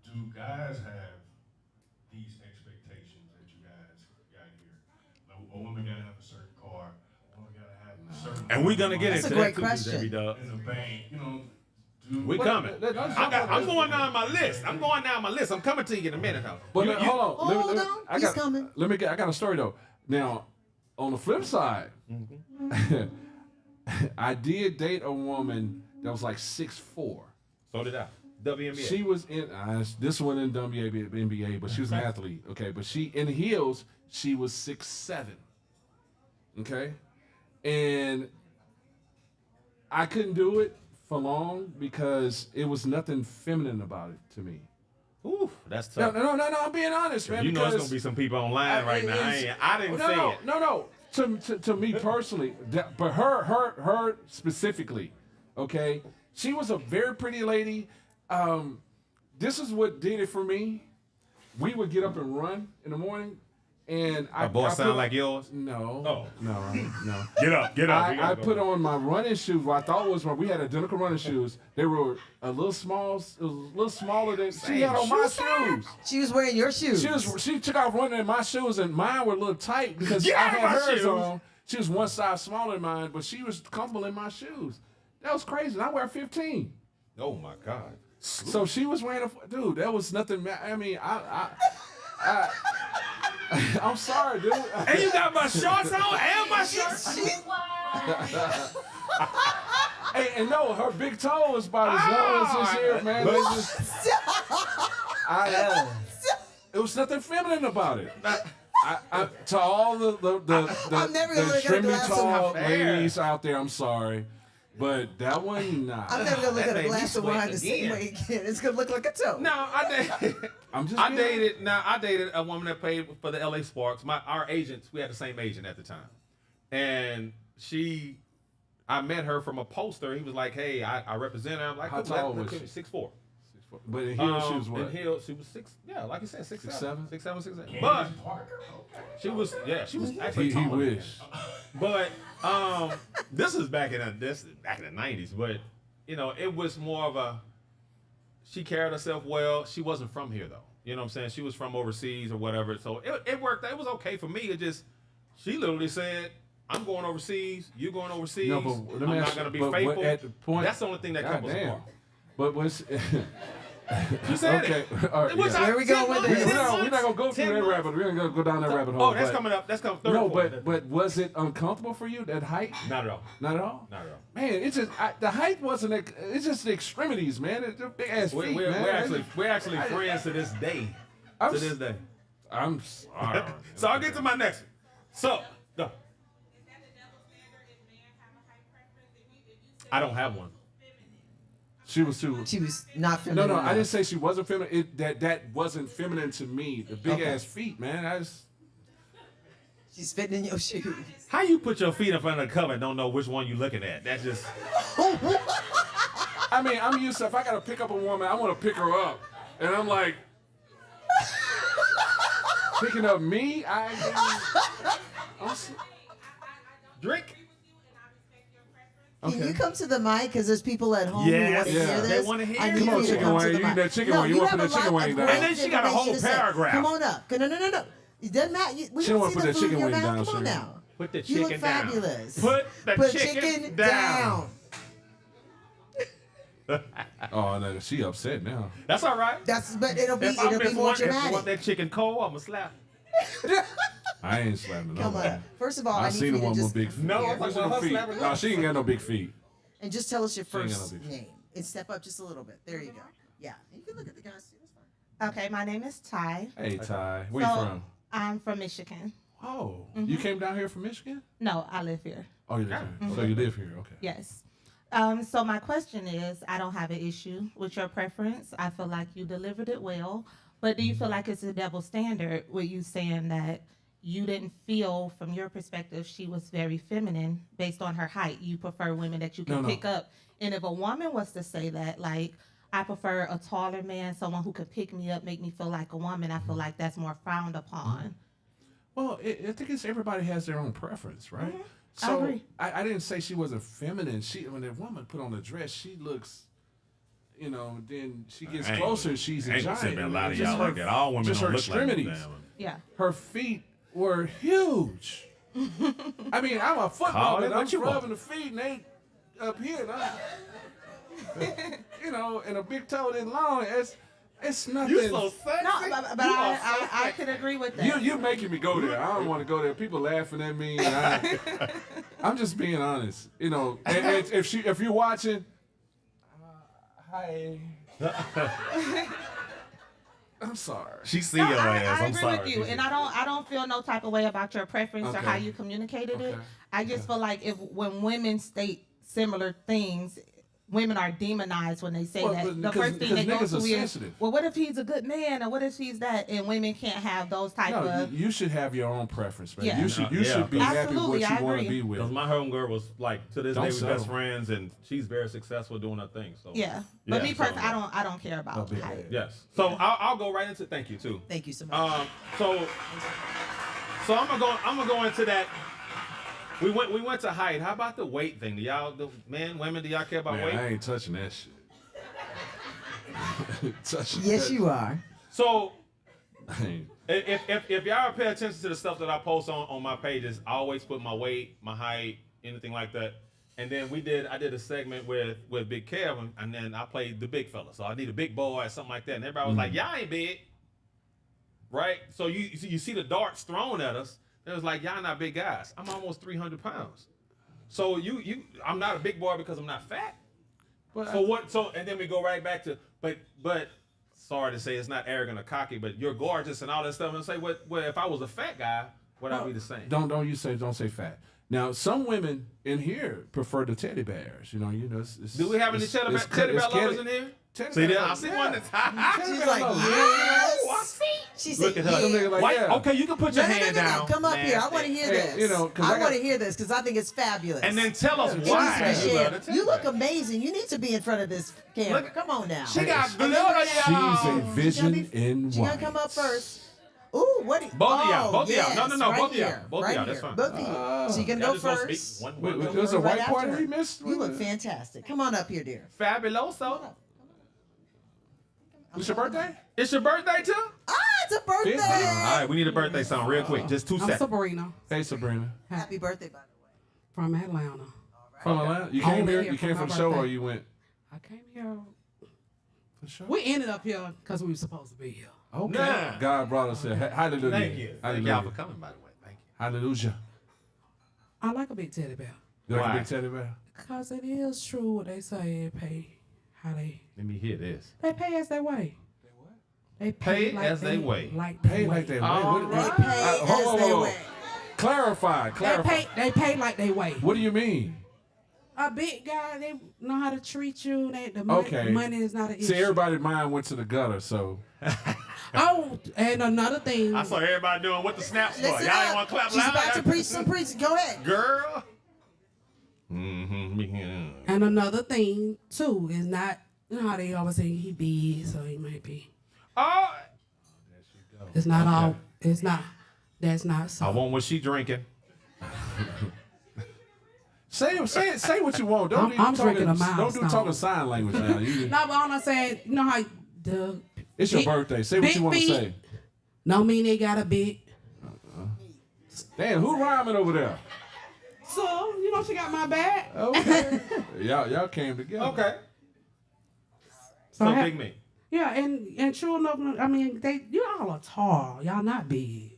Speaker 4: do guys have these expectations that you guys got here? Like, a woman gotta have a certain car, a woman gotta have a certain.
Speaker 2: And we're gonna get
Speaker 3: That's
Speaker 2: into
Speaker 3: a great
Speaker 2: that too,
Speaker 3: question.
Speaker 2: Debbie Dub.
Speaker 4: in the bank, you know. Do
Speaker 2: We coming.
Speaker 1: I'm
Speaker 2: I'm going down my list. I'm coming to you in a minute, though.
Speaker 1: But
Speaker 2: You- you-
Speaker 1: hold on.
Speaker 3: Hold on. He's coming.
Speaker 1: I got a story though. Now, on the flip side, I did date a woman that was like 6'4".
Speaker 2: So did I. WNBA.
Speaker 1: She was in this one in WNBA, but she was an athlete. Okay, but she in heels. She was 6'7". Okay, and I couldn't do it for long because it was nothing feminine about it to me.
Speaker 2: Ooh, that's
Speaker 1: No,
Speaker 2: tough.
Speaker 1: no. I'm being honest, man.
Speaker 2: You know there's
Speaker 1: because
Speaker 2: gonna be some people online right now. I didn't say it.
Speaker 1: No. To me personally, but her specifically, okay. She was a very pretty lady. This is what did it for me. We would get up and run in the morning, and
Speaker 2: My voice sound like yours.
Speaker 1: No.
Speaker 2: Oh.
Speaker 1: No.
Speaker 2: Get up.
Speaker 1: I put on my running shoes. What I thought was we had identical running shoes. They were a little small. It was a little smaller than she had on my shoes.
Speaker 3: She was wearing your shoes.
Speaker 1: She took off running in my shoes, and mine were a little tight because
Speaker 2: Get
Speaker 1: I
Speaker 2: out of
Speaker 1: had
Speaker 2: my
Speaker 1: hers
Speaker 2: shoes.
Speaker 1: on. She was one size smaller than mine, but she was comfortable in my shoes. That was crazy. And I wear 15.
Speaker 2: Oh my God.
Speaker 1: So she was wearing dude. That was nothing. I mean, I'm sorry, dude.
Speaker 2: And you got my shorts on and my shirt.
Speaker 1: Hey, and no, her big toe was about as long as this here, man. It was nothing feminine about it. To all the
Speaker 3: I'm never gonna look at a
Speaker 1: extremely
Speaker 3: glass of
Speaker 1: tall
Speaker 2: hair.
Speaker 1: ladies out there, I'm sorry, but that one, nah.
Speaker 3: I'm never gonna look
Speaker 2: That
Speaker 3: at a
Speaker 2: made me
Speaker 3: glass of
Speaker 2: sweat
Speaker 3: wine the same
Speaker 2: again.
Speaker 3: way again. It's gonna look like a toe.
Speaker 2: No,
Speaker 1: I'm just.
Speaker 2: I
Speaker 1: being-
Speaker 2: dated a woman that played for the LA Sparks. Our agents, we had the same agent at the time, and I met her from a poster. He was like, "Hey, I represent her." I'm like,
Speaker 1: How tall was she?
Speaker 2: 6'4".
Speaker 1: But in heels, she was
Speaker 2: In
Speaker 1: what?
Speaker 2: heels, she was 6. Yeah, like you said, 6'7",
Speaker 1: 6'7"?
Speaker 2: 6'7". But she was actually
Speaker 1: He
Speaker 2: taller than
Speaker 1: wish.
Speaker 2: that. But this is back in the 90s. But it was more of a. She carried herself well. She wasn't from here though. You know what I'm saying? She was from overseas or whatever. So it worked. It was okay for me. It just she literally said, "I'm going overseas. You're going overseas.
Speaker 1: No, but let
Speaker 2: I'm
Speaker 1: me
Speaker 2: not
Speaker 1: ask
Speaker 2: going to
Speaker 1: you,
Speaker 2: be
Speaker 1: but
Speaker 2: faithful."
Speaker 1: at the point,
Speaker 2: That's the only thing that
Speaker 1: God
Speaker 2: couples
Speaker 1: damn.
Speaker 2: apart.
Speaker 1: But what's
Speaker 2: She said
Speaker 1: okay?
Speaker 2: it.
Speaker 1: All right,
Speaker 2: It was
Speaker 1: yeah.
Speaker 3: Where we going with this?
Speaker 1: We're not gonna go through
Speaker 2: 10
Speaker 1: that
Speaker 2: months.
Speaker 1: rabbit. We're gonna go down that rabbit hole.
Speaker 2: Oh, that's
Speaker 1: but-
Speaker 2: coming up. That's coming. Third
Speaker 1: No,
Speaker 2: or fourth.
Speaker 1: but was it uncomfortable for you that height?
Speaker 2: Not at all.
Speaker 1: Not at all.
Speaker 2: Not at all.
Speaker 1: Man, it's just the height wasn't. It's just the extremities, man. It's big ass feet,
Speaker 2: We're
Speaker 1: man.
Speaker 2: actually friends to this day.
Speaker 1: I'm
Speaker 2: To this day.
Speaker 1: I'm sorry.
Speaker 2: So I'll get to my next one. So no, I don't have one.
Speaker 1: She was too.
Speaker 3: She was not feminine.
Speaker 1: No, I
Speaker 3: enough.
Speaker 1: didn't say she wasn't feminine. That wasn't feminine to me. The big ass feet, man.
Speaker 3: She's fitting in your shoes.
Speaker 2: How you put your feet in front of the cover and don't know which one you looking at? That's just
Speaker 1: I mean, I'm used to if I gotta pick up a woman, I want to pick her up, and I'm like picking up me.
Speaker 2: drink.
Speaker 3: Can
Speaker 1: Okay.
Speaker 3: you come to the mic? Because there's people at home who
Speaker 2: Yes.
Speaker 3: want to
Speaker 1: Yeah.
Speaker 3: hear
Speaker 2: They
Speaker 3: this.
Speaker 2: wanna hear
Speaker 3: I
Speaker 2: it.
Speaker 3: need
Speaker 2: Come
Speaker 3: you
Speaker 2: on,
Speaker 3: to
Speaker 1: chicken
Speaker 3: come
Speaker 1: wing.
Speaker 3: to the
Speaker 1: You
Speaker 3: mic.
Speaker 1: need that chicken
Speaker 3: No,
Speaker 1: wing. You wanna
Speaker 3: have
Speaker 1: put
Speaker 3: a
Speaker 1: that chicken
Speaker 3: lot
Speaker 1: wing
Speaker 3: of
Speaker 1: down.
Speaker 3: great
Speaker 2: And then she got a whole
Speaker 3: information to say.
Speaker 2: paragraph.
Speaker 3: Come on up. No. It doesn't matter. We
Speaker 1: She
Speaker 3: don't
Speaker 1: wanna
Speaker 3: see
Speaker 1: put
Speaker 3: the
Speaker 1: that
Speaker 3: food
Speaker 1: chicken
Speaker 3: in your
Speaker 1: wing
Speaker 3: mouth.
Speaker 1: down,
Speaker 3: Come on
Speaker 1: Sheree.
Speaker 3: now.
Speaker 2: Put the
Speaker 3: You
Speaker 2: chicken
Speaker 3: look
Speaker 2: down.
Speaker 3: fabulous.
Speaker 2: Put the
Speaker 3: Put
Speaker 2: chicken down.
Speaker 1: Oh no, she upset now.
Speaker 2: That's all right.
Speaker 3: But it'll be
Speaker 2: If I miss
Speaker 3: more
Speaker 2: one, if you want
Speaker 3: dramatic.
Speaker 2: that chicken cold, I'ma slap.
Speaker 1: I ain't slapping
Speaker 3: Come
Speaker 1: nobody.
Speaker 3: on. First of all, I
Speaker 1: I
Speaker 3: need
Speaker 1: seen
Speaker 3: you
Speaker 1: a
Speaker 3: to
Speaker 1: woman
Speaker 3: just
Speaker 1: with big feet.
Speaker 2: No, I'm
Speaker 1: Where's
Speaker 2: talking
Speaker 1: her
Speaker 2: about her
Speaker 1: feet?
Speaker 2: slapping
Speaker 1: No,
Speaker 2: us.
Speaker 1: she ain't got no big feet.
Speaker 3: and just tell us your
Speaker 1: ain't got no
Speaker 3: first
Speaker 1: beef.
Speaker 3: name and step up just a little bit. There you go. Yeah, you can look at the guys too. That's fine.
Speaker 6: Okay, my name is Ty.
Speaker 1: Hey Ty, where
Speaker 6: So,
Speaker 1: you from?
Speaker 6: I'm from Michigan.
Speaker 1: Oh, you came down here from Michigan?
Speaker 6: No, I live here.
Speaker 1: Oh, you live here. So you live here? Okay.
Speaker 6: Yes. So my question is, I don't have an issue with your preference. I feel like you delivered it well. But do you feel like it's a double standard with you saying that you didn't feel, from your perspective, she was very feminine based on her height? You prefer women that you can
Speaker 1: No.
Speaker 6: pick up. And if a woman was to say that, like, I prefer a taller man, someone who could pick me up, make me feel like a woman, I feel like that's more frowned upon.
Speaker 1: Well, I think it's everybody has their own preference, right?
Speaker 6: I
Speaker 1: So
Speaker 6: agree.
Speaker 1: I didn't say she wasn't feminine. When a woman put on a dress, she looks, then she gets
Speaker 2: I ain't-
Speaker 1: closer. She's a
Speaker 2: I ain't gonna
Speaker 1: giant.
Speaker 2: sit there and lie to
Speaker 1: Just
Speaker 2: y'all
Speaker 1: her-
Speaker 2: like that. All women
Speaker 1: just
Speaker 2: don't
Speaker 1: her
Speaker 2: look like them,
Speaker 1: extremities.
Speaker 2: damn.
Speaker 6: Yeah.
Speaker 1: Her feet were huge. I mean, I'm a
Speaker 2: Call
Speaker 1: football
Speaker 2: it
Speaker 1: and I'm
Speaker 2: what you want.
Speaker 1: rubbing the feet and they up here. And and a big toe and long. It's nothing.
Speaker 2: You so sexy.
Speaker 6: No, but
Speaker 2: You are so
Speaker 6: I could agree with that.
Speaker 1: You're making me go there. I don't want to go there. People laughing at me. And I'm just being honest. You know, and if you're watching, hi. I'm sorry.
Speaker 2: She see
Speaker 6: No,
Speaker 2: your ass.
Speaker 6: I
Speaker 2: I'm
Speaker 6: agree
Speaker 2: sorry.
Speaker 6: with you, and I don't feel no type of way about your preference or
Speaker 1: Okay.
Speaker 6: how you communicated it.
Speaker 1: Okay.
Speaker 6: I just feel like when women state similar things, women are demonized when they say
Speaker 1: Well,
Speaker 6: that.
Speaker 1: but
Speaker 6: The
Speaker 1: because-
Speaker 6: first thing they go
Speaker 1: because
Speaker 6: to
Speaker 1: niggas are
Speaker 6: is,
Speaker 1: sensitive.
Speaker 6: well, what if he's a good man, or what if he's that, and women can't have those type
Speaker 1: No,
Speaker 6: of.
Speaker 1: you should have your own preference, man.
Speaker 6: Yeah.
Speaker 1: You should
Speaker 2: Yeah.
Speaker 1: should be happy with
Speaker 6: Absolutely,
Speaker 1: what
Speaker 6: I
Speaker 1: you want to
Speaker 6: agree.
Speaker 1: be with.
Speaker 2: Because my homegirl was like to this
Speaker 1: Don't
Speaker 2: day we best
Speaker 1: settle.
Speaker 2: friends, and she's very successful doing her thing. So
Speaker 6: Yeah, but
Speaker 2: Yeah,
Speaker 6: me
Speaker 2: so-
Speaker 6: personally, I don't care about
Speaker 1: Don't be
Speaker 6: height.
Speaker 1: bad.
Speaker 2: yes. So I'll go right into thank you too.
Speaker 3: Thank you so much.
Speaker 2: So I'm gonna go into that. We went to height. How about the weight thing? Do y'all, the men, women, do y'all care about
Speaker 1: Man,
Speaker 2: weight?
Speaker 1: I ain't touching that shit. touching
Speaker 3: Yes,
Speaker 1: that.
Speaker 3: you are.
Speaker 2: So
Speaker 1: I ain't-
Speaker 2: if y'all pay attention to the stuff that I post on my pages, I always put my weight, my height, anything like that. And then I did a segment with Big Kevin, and then I played the big fella. So I need a big boy or something like that. And everybody was like, "Y'all ain't big." Right? So you see the darts thrown at us. It was like, y'all not big guys. I'm almost 300 pounds. So I'm not a big boy because I'm not fat.
Speaker 1: But
Speaker 2: So what? So and then we go right back to but sorry to say it's not arrogant or cocky, but you're gorgeous and all that stuff. And say what if I was a fat guy, would I be the same?
Speaker 1: don't say fat. Now, some women in here prefer the teddy bears. You know,
Speaker 2: Do we have any teddy bear lovers in here?
Speaker 1: Teddy
Speaker 2: See
Speaker 1: bear
Speaker 2: there, I
Speaker 1: lovers,
Speaker 2: see
Speaker 1: yeah.
Speaker 2: one that's
Speaker 3: She's like, yes. She said,
Speaker 2: Look at her.
Speaker 3: yeah.
Speaker 1: Them niggas like,
Speaker 2: Why-
Speaker 1: yeah.
Speaker 2: Okay, you can put your
Speaker 3: No,
Speaker 2: hand
Speaker 3: no, no, no,
Speaker 2: down.
Speaker 3: come up here. I
Speaker 2: Nasty.
Speaker 3: want to hear
Speaker 1: Hey,
Speaker 3: this.
Speaker 1: you know, 'cause
Speaker 3: I
Speaker 1: I
Speaker 3: want to
Speaker 1: got-
Speaker 3: hear this because I think it's fabulous.
Speaker 2: And then tell us
Speaker 3: It needs to
Speaker 2: why
Speaker 3: be
Speaker 2: you
Speaker 3: shared.
Speaker 2: love the teddy
Speaker 3: You look
Speaker 2: bear.
Speaker 3: amazing. You need to be in front of this camera.
Speaker 2: Look-
Speaker 3: Come on now.
Speaker 2: She got
Speaker 3: And
Speaker 2: glitter,
Speaker 3: then-
Speaker 2: y'all.
Speaker 1: She's a vision
Speaker 3: She
Speaker 1: in
Speaker 3: She
Speaker 1: white.
Speaker 3: gonna come up first. Ooh, what?
Speaker 2: Both of y'all,
Speaker 3: oh,
Speaker 2: both of y'all.
Speaker 3: yes,
Speaker 2: No,
Speaker 3: right
Speaker 2: both of y'all.
Speaker 3: here,
Speaker 2: Both of
Speaker 3: right
Speaker 2: y'all, that's
Speaker 3: here.
Speaker 2: fine.
Speaker 3: Both of you. So you can
Speaker 2: Y'all
Speaker 3: go
Speaker 2: just gonna
Speaker 3: first.
Speaker 2: speak one
Speaker 1: Wait,
Speaker 2: word.
Speaker 1: there was a
Speaker 3: Right
Speaker 1: white part
Speaker 3: after.
Speaker 1: we missed?
Speaker 3: You look fantastic. Come on up here, dear.
Speaker 2: Fabuloso.
Speaker 1: It's your birthday?
Speaker 2: It's your birthday too?
Speaker 3: Ah, it's a birthday.
Speaker 1: Yeah.
Speaker 2: All right, we need a birthday song real quick. Just 2
Speaker 7: I'm
Speaker 2: seconds.
Speaker 7: Sabrina
Speaker 1: Hey, Sabrina.
Speaker 3: Happy birthday, by the way.
Speaker 7: from Atlanta.
Speaker 1: From Atlanta? You came
Speaker 7: Only
Speaker 1: here?
Speaker 7: here
Speaker 1: You
Speaker 7: for
Speaker 1: came
Speaker 7: my
Speaker 1: for the show, or
Speaker 7: birthday.
Speaker 1: you went
Speaker 7: I came here.
Speaker 1: for the show?
Speaker 7: We ended up here because we were supposed to be here.
Speaker 1: Okay.
Speaker 2: Nah.
Speaker 1: God brought us here. Hallelujah.
Speaker 2: Thank you. Thank
Speaker 1: Hallelujah.
Speaker 2: y'all for coming, by the way. Thank you.
Speaker 1: Hallelujah.
Speaker 7: I like a big teddy bear
Speaker 1: You like
Speaker 2: Why?
Speaker 1: a big teddy bear?
Speaker 7: because it is true what they say. How they
Speaker 2: Let me hear this.
Speaker 7: pay as they weigh. They
Speaker 2: Pay
Speaker 7: like
Speaker 2: as they weigh.
Speaker 7: Like
Speaker 1: Pay like they weigh.
Speaker 2: All
Speaker 1: What-
Speaker 3: They
Speaker 2: right.
Speaker 3: pay
Speaker 1: hold
Speaker 3: as they
Speaker 1: on.
Speaker 3: weigh.
Speaker 1: Clarify.
Speaker 7: They pay like they weigh.
Speaker 1: What do you mean?
Speaker 7: A big guy, they know how to treat you. The money,
Speaker 1: Okay.
Speaker 7: money is not an issue.
Speaker 1: See, everybody's mind went to the gutter, so.
Speaker 7: Oh, and another thing.
Speaker 2: I saw everybody doing what the snaps for. Y'all
Speaker 3: Listen
Speaker 2: ain't
Speaker 3: up.
Speaker 2: want to clap
Speaker 3: She's
Speaker 2: loud.
Speaker 3: about to preach some preach. Go ahead.
Speaker 2: Girl. Mm-hmm.
Speaker 7: And another thing too is not, you know how they always say he big, so he might be.
Speaker 2: Oh,
Speaker 7: It's not all. It's not. That's not
Speaker 2: I
Speaker 7: so.
Speaker 2: want what she drinking.
Speaker 1: Say what you want. Don't
Speaker 7: I'm drinking a Mild
Speaker 1: Don't do
Speaker 7: Stone.
Speaker 1: talking sign language now.
Speaker 7: No, but all I'm saying, you know how the.
Speaker 1: It's your
Speaker 7: big-
Speaker 1: birthday. Say what
Speaker 7: big
Speaker 1: you want to
Speaker 7: feet
Speaker 1: say.
Speaker 7: No mean they got a big.
Speaker 1: Damn, who rhyming over there?
Speaker 7: So you know she got my back.
Speaker 1: Okay. y'all came together.
Speaker 2: Okay.
Speaker 7: So
Speaker 2: So
Speaker 7: I ha-
Speaker 2: big me.
Speaker 7: Yeah, and sure enough, I mean you all are tall. Y'all not big.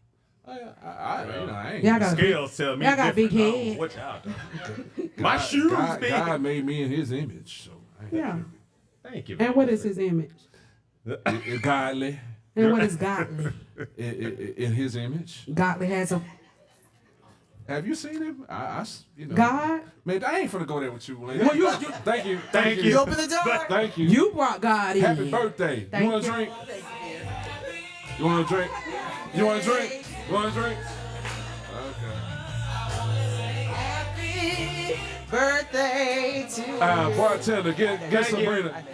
Speaker 1: I ain't.
Speaker 7: Y'all got a big.
Speaker 2: Scales tell me
Speaker 7: Y'all got a big
Speaker 2: different. I don't know
Speaker 7: head.
Speaker 2: What y'all doing? My shoes big.
Speaker 1: God made me in His image, so I ain't
Speaker 7: Yeah.
Speaker 2: Thank you.
Speaker 7: And what is his image?
Speaker 1: godly
Speaker 7: And what is godly?
Speaker 1: in His image.
Speaker 7: Godly has a
Speaker 1: Have you seen him? You know.
Speaker 7: God.
Speaker 1: Man, I ain't finna go there with you, lady.
Speaker 7: Well, you
Speaker 1: Thank you.
Speaker 2: Thank
Speaker 3: You open the door.
Speaker 1: Thank you.
Speaker 7: you brought God in.
Speaker 1: Happy birthday.
Speaker 7: Thank
Speaker 1: you want a
Speaker 7: you.
Speaker 1: drink? You want a drink? You want a drink? You want a drink? Okay.
Speaker 3: Happy birthday to
Speaker 1: Bartender, get
Speaker 2: Thank
Speaker 1: Sabrina.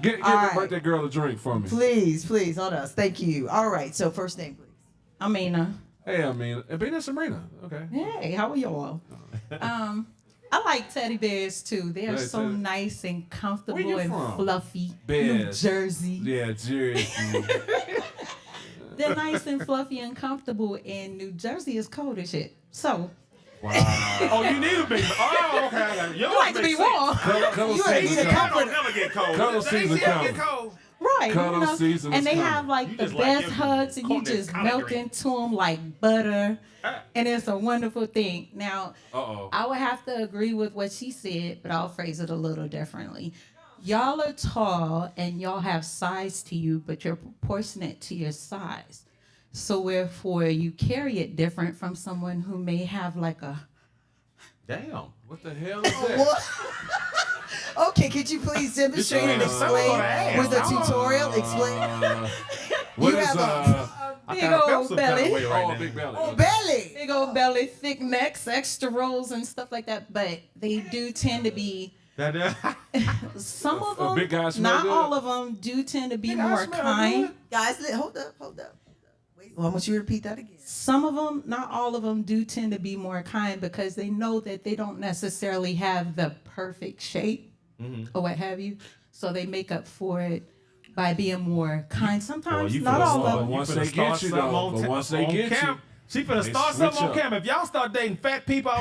Speaker 1: Give
Speaker 3: All
Speaker 1: the
Speaker 3: right.
Speaker 1: birthday girl a drink for me.
Speaker 3: Please, on us. Thank you. All right. So first name, please.
Speaker 8: Amina.
Speaker 1: Hey, that's Sabrina. Okay.
Speaker 8: Hey, how are y'all? I like teddy bears too. They are
Speaker 1: Yeah,
Speaker 8: so
Speaker 1: teddy-
Speaker 8: nice and
Speaker 1: Where
Speaker 8: comfortable
Speaker 1: you
Speaker 8: and
Speaker 1: from?
Speaker 8: fluffy.
Speaker 1: Bears.
Speaker 8: New Jersey.
Speaker 1: Yeah, Jersey.
Speaker 8: They're nice and fluffy and comfortable, and New Jersey is cold as shit. So
Speaker 1: Wow.
Speaker 2: Oh, you need a big. Oh, okay. I got it. Yours
Speaker 8: I like to
Speaker 2: makes
Speaker 8: be
Speaker 2: sense.
Speaker 8: warm.
Speaker 1: Cuddle
Speaker 3: You ain't
Speaker 1: season
Speaker 3: need a
Speaker 1: coming.
Speaker 2: Don't never get cold.
Speaker 1: Cuddle
Speaker 2: They
Speaker 1: season
Speaker 2: never get
Speaker 1: coming.
Speaker 2: cold.
Speaker 8: Right. like,
Speaker 1: Cuddle season is
Speaker 8: and they
Speaker 1: coming.
Speaker 8: have like
Speaker 2: You
Speaker 8: the
Speaker 2: just like
Speaker 8: best
Speaker 2: your
Speaker 8: hugs, and you
Speaker 2: corn-
Speaker 8: just
Speaker 2: collard
Speaker 8: melt
Speaker 2: greens.
Speaker 8: into them like butter,
Speaker 2: Ah.
Speaker 8: and it's a wonderful thing. Now,
Speaker 1: Uh-oh.
Speaker 8: I would have to agree with what she said, but I'll phrase it a little differently. Y'all are tall and y'all have size to you, but you're proportionate to your size. So wherefore you carry it different from someone who may have like a
Speaker 2: Damn.
Speaker 1: What the hell is that?
Speaker 3: Okay, could you please demonstrate and
Speaker 2: Uh,
Speaker 3: explain with a tutorial? Explain.
Speaker 1: What
Speaker 3: You
Speaker 1: is
Speaker 3: have
Speaker 2: I
Speaker 8: big
Speaker 2: kinda felt
Speaker 8: old
Speaker 2: some kind of
Speaker 8: belly.
Speaker 2: way right
Speaker 1: oh,
Speaker 2: now.
Speaker 1: big belly.
Speaker 3: Oh, belly.
Speaker 8: big old belly, thick necks, extra rolls and stuff like that. But they do tend to be some of
Speaker 1: A
Speaker 8: them,
Speaker 1: big guy smell
Speaker 8: not
Speaker 1: good?
Speaker 8: all of them, do tend to be
Speaker 1: Big guy
Speaker 8: more
Speaker 1: smell
Speaker 8: kind.
Speaker 1: good?
Speaker 3: Guys, hold up. Wait, I want you to repeat that again.
Speaker 8: Some of them, not all of them, do tend to be more kind because they know that they don't necessarily have the perfect shape or what have you. So they make up for it by being more kind. Sometimes, not all of them.
Speaker 1: Once they get you, though, but once they get you,
Speaker 2: she finna
Speaker 1: they
Speaker 2: start
Speaker 1: switch
Speaker 2: something on
Speaker 1: up.
Speaker 2: camera. If y'all start dating fat people,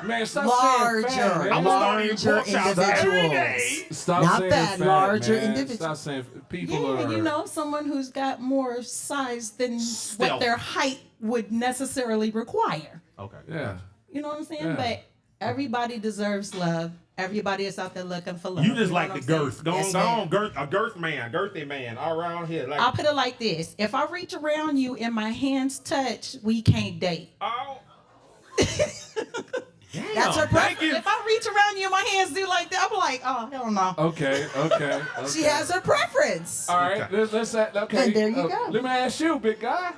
Speaker 1: man, stop
Speaker 3: Larger,
Speaker 1: saying fat, man.
Speaker 2: I'm starting
Speaker 3: larger
Speaker 2: pork chops every day.
Speaker 3: individuals.
Speaker 1: Stop
Speaker 3: Not
Speaker 1: saying
Speaker 3: fat,
Speaker 1: fat,
Speaker 3: larger
Speaker 1: man.
Speaker 3: individuals.
Speaker 1: Stop saying people
Speaker 8: Yeah,
Speaker 1: are.
Speaker 8: you know, someone who's got more size than
Speaker 2: Stealth.
Speaker 8: what their height would necessarily require.
Speaker 2: Okay.
Speaker 1: Yeah.
Speaker 8: You know what I'm saying?
Speaker 1: Yeah.
Speaker 8: But everybody deserves love. Everybody is out there looking for love.
Speaker 2: You just
Speaker 8: know
Speaker 2: like
Speaker 8: what
Speaker 2: the
Speaker 8: I'm saying?
Speaker 2: girth. Go
Speaker 3: Yes,
Speaker 2: on, girthy man, all around here. Like,
Speaker 8: I'll put it like this: if I reach around you and my hands touch, we can't date.
Speaker 2: oh.
Speaker 3: That's her
Speaker 2: Thank you.
Speaker 8: If I reach around you and my hands do like that, I'm like, oh hell no.
Speaker 1: Okay.
Speaker 3: She has her preference.
Speaker 1: All right, let's okay.
Speaker 3: And there you go.
Speaker 1: Let me ask you, big guy.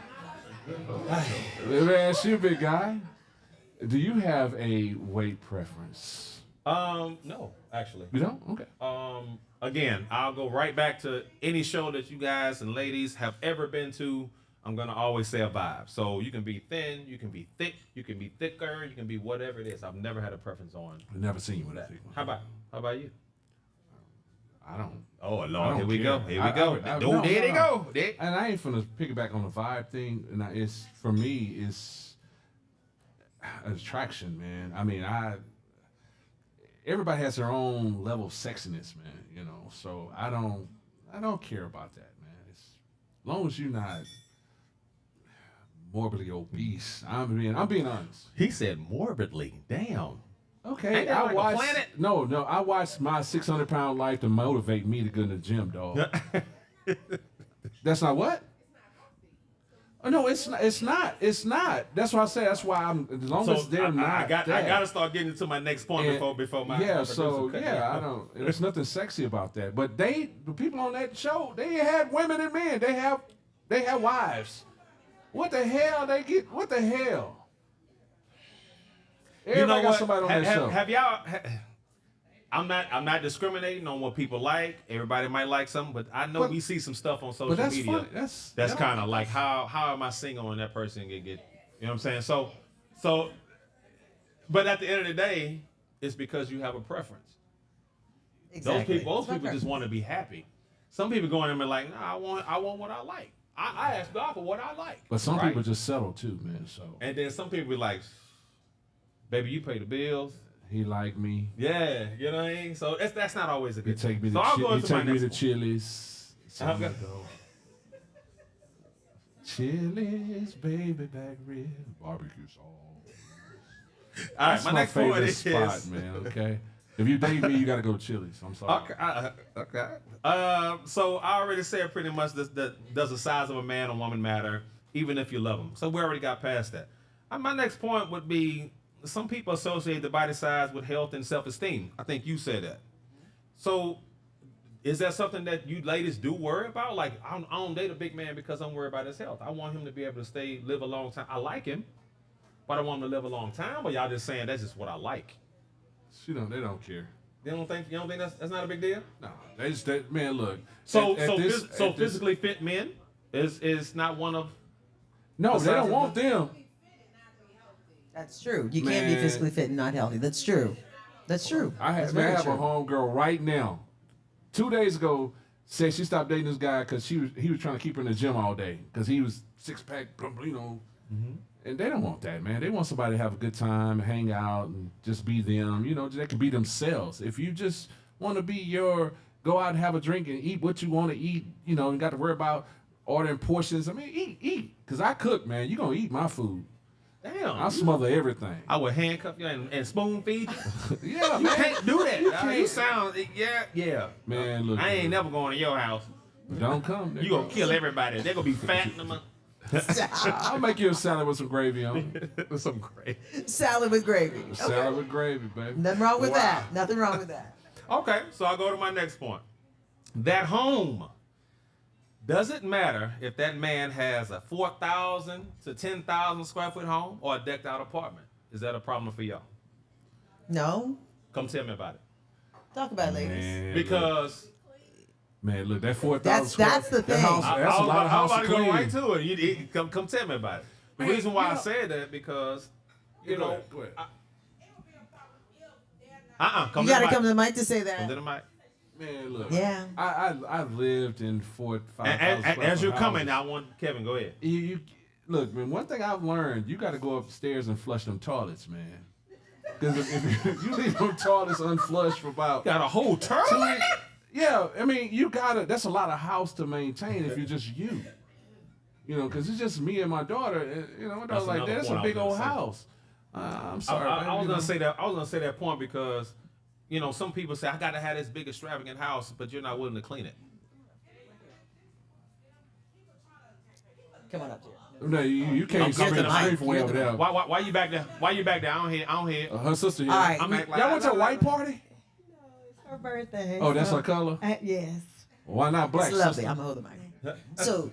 Speaker 1: Do you have a weight preference?
Speaker 2: No, actually.
Speaker 1: You don't? Okay.
Speaker 2: Again, I'll go right back to any show that you guys and ladies have ever been to. I'm gonna always say a vibe. So you can be thin, you can be thick, you can be thicker, you can be whatever it is. I've never had a preference on
Speaker 1: I've never seen you with
Speaker 2: that.
Speaker 1: that.
Speaker 2: How about you?
Speaker 1: I don't.
Speaker 2: Oh
Speaker 1: I
Speaker 2: Lord,
Speaker 1: don't
Speaker 2: here we
Speaker 1: care.
Speaker 2: go. Here we go.
Speaker 1: I-
Speaker 2: Oh,
Speaker 1: no,
Speaker 2: there they
Speaker 1: no.
Speaker 2: go. There.
Speaker 1: And I ain't finna piggyback on the vibe thing. And it's for me, it's attraction, man. I mean, everybody has their own level of sexiness, man. You know, so I don't care about that, man. As long as you're not morbidly obese. I'm being honest.
Speaker 2: He said morbidly. Damn.
Speaker 1: Okay,
Speaker 2: Ain't that like a planet?
Speaker 1: No, I watched my 600-pound life to motivate me to go to the gym, dog. That's not what? Oh, no, it's not. That's why I say. That's why I'm. As long as they're not.
Speaker 2: I
Speaker 1: that.
Speaker 2: gotta start getting to my next point
Speaker 1: And-
Speaker 2: before my
Speaker 1: yeah.
Speaker 2: my
Speaker 1: So
Speaker 2: producer cut me
Speaker 1: yeah,
Speaker 2: off.
Speaker 1: I don't. There's nothing sexy about that. But the people on that show, they had women and men. They have wives. What the hell they get? What the hell? Everybody got somebody on that show.
Speaker 2: Have y'all? I'm not discriminating on what people like. Everybody might like something, but I know
Speaker 1: But-
Speaker 2: we see some stuff on social
Speaker 1: but that's
Speaker 2: media.
Speaker 1: funny. That's
Speaker 2: Kind of like how am I single and that person get you know what I'm saying? So, but at the end of the day, it's because you have a preference.
Speaker 3: Exactly.
Speaker 2: Those
Speaker 3: It's my
Speaker 2: people just
Speaker 3: preference.
Speaker 2: want to be happy. Some people go in and be like, nah, I want what I like. I ask God for what I like.
Speaker 1: But some
Speaker 2: right?
Speaker 1: people just settle too, man. So
Speaker 2: And then some people be like, baby, you pay the bills.
Speaker 1: he like me.
Speaker 2: Yeah, you know what I mean? So that's not always a
Speaker 1: He
Speaker 2: good
Speaker 1: take me
Speaker 2: thing.
Speaker 1: to
Speaker 2: So I'll go
Speaker 1: he
Speaker 2: into my
Speaker 1: take me
Speaker 2: next
Speaker 1: to
Speaker 2: one.
Speaker 1: Chili's. So I'm
Speaker 2: Okay.
Speaker 1: gonna go. Chili's, baby back rib, barbecue sauce.
Speaker 2: All right,
Speaker 1: That's
Speaker 2: my
Speaker 1: my
Speaker 2: next point
Speaker 1: favorite
Speaker 2: is
Speaker 1: spot, man. Okay, if you date me, you gotta go to Chili's. I'm sorry.
Speaker 2: Okay. So I already said pretty much that does the size of a man or woman matter, even if you love them. So we already got past that. My next point would be some people associate the body size with health and self-esteem. I think you said that. So is that something that you ladies do worry about? Like, I don't date a big man because I'm worried about his health. I want him to be able to live a long time. I like him, but I want him to live a long time. Or y'all just saying that's just what I like?
Speaker 1: They don't care.
Speaker 2: You don't think that's not a big deal?
Speaker 1: No, they just man. Look.
Speaker 2: So
Speaker 1: at this- at this-
Speaker 2: physically fit men is not one of
Speaker 1: No, they
Speaker 2: besides
Speaker 1: don't want them.
Speaker 3: That's true. You can't be
Speaker 1: Man.
Speaker 3: physically fit and not healthy. That's true. That's true.
Speaker 1: I
Speaker 3: That's
Speaker 1: have
Speaker 3: very
Speaker 1: a
Speaker 3: true.
Speaker 1: homegirl right now. 2 days ago, said she stopped dating this guy because he was trying to keep her in the gym all day because he was 6-pack, you know. And they don't want that, man. They want somebody to have a good time, hang out, and just be them. You know, they can be themselves. If you just want to be your go out and have a drink and eat what you want to eat. You know, and got to worry about ordering portions. I mean, eat. Cause I cook, man. You gonna eat my food.
Speaker 2: Damn.
Speaker 1: I smother everything.
Speaker 2: I would handcuff you and spoon feed you.
Speaker 1: Yeah,
Speaker 2: You
Speaker 1: man.
Speaker 2: can't do that.
Speaker 1: You
Speaker 2: dog.
Speaker 1: can't.
Speaker 2: You sound, yeah.
Speaker 1: Man, look.
Speaker 2: I ain't never going to your house.
Speaker 1: Don't come.
Speaker 2: You gonna kill everybody. They're gonna be fat in them.
Speaker 1: I'll make you a salad with some gravy on it.
Speaker 2: With some great.
Speaker 3: Salad with gravy.
Speaker 1: Salad with gravy, baby.
Speaker 3: Nothing wrong with
Speaker 2: Wow.
Speaker 3: that. Nothing wrong with that.
Speaker 2: Okay, so I'll go to my next point. That home. Does it matter if that man has a 4,000 to 10,000 square foot home or a decked out apartment? Is that a problem for y'all?
Speaker 3: No.
Speaker 2: Come tell me about it.
Speaker 3: Talk about it, ladies.
Speaker 1: Man,
Speaker 2: Because
Speaker 1: look, that 4,000
Speaker 3: That's the
Speaker 1: that
Speaker 3: thing.
Speaker 1: house,
Speaker 2: I
Speaker 1: that's a lot of house
Speaker 2: about
Speaker 1: to
Speaker 2: to go
Speaker 1: clean.
Speaker 2: right to it. Come tell me about it. The
Speaker 1: Man,
Speaker 2: reason why
Speaker 1: you
Speaker 2: I
Speaker 1: know-
Speaker 2: said that because you know.
Speaker 1: Go ahead.
Speaker 2: Come
Speaker 3: You
Speaker 2: to
Speaker 3: got to
Speaker 2: the
Speaker 3: come to
Speaker 2: mic.
Speaker 3: the mic to say
Speaker 2: Come to
Speaker 3: that.
Speaker 2: the mic.
Speaker 1: Man, look.
Speaker 3: Yeah.
Speaker 1: I've lived in 4,000, 5,000
Speaker 2: And
Speaker 1: square
Speaker 2: as
Speaker 1: foot
Speaker 2: you're coming,
Speaker 1: houses.
Speaker 2: I want Kevin. Go ahead.
Speaker 1: You look, man. One thing I've learned, you got to go upstairs and flush them toilets, man. Because if you leave them toilets unflushed for about
Speaker 2: Got a whole turtle.
Speaker 1: 2 weeks, yeah, I mean, you gotta. That's a lot of house to maintain if you're just you. You know, because it's just me and my daughter. And, you know, my daughter's like,
Speaker 2: another
Speaker 1: that's
Speaker 2: point
Speaker 1: a
Speaker 2: I
Speaker 1: big
Speaker 2: was gonna
Speaker 1: old
Speaker 2: say.
Speaker 1: house. I'm sorry.
Speaker 2: I
Speaker 1: baby,
Speaker 2: was
Speaker 1: you
Speaker 2: gonna
Speaker 1: know.
Speaker 2: say that. I was gonna say that point because, you know, some people say I gotta have this big extravagant house, but you're not willing to clean it.
Speaker 3: Come on up here.
Speaker 1: No, you can't see
Speaker 2: coming
Speaker 1: the
Speaker 2: to the
Speaker 1: screen
Speaker 3: mic.
Speaker 1: from way
Speaker 3: You're
Speaker 1: over
Speaker 3: the
Speaker 1: there.
Speaker 2: Why you back there? Why you back there? I don't hear.
Speaker 1: Her sister here.
Speaker 3: All right.
Speaker 2: I'm acting like
Speaker 1: Y'all went to a white party?
Speaker 9: Her birthday.
Speaker 1: Oh, that's
Speaker 9: so-
Speaker 1: her color?
Speaker 9: Yes.
Speaker 1: Why not black?
Speaker 3: It's lovely.
Speaker 1: sister?
Speaker 3: I'm going to hold the mic. So,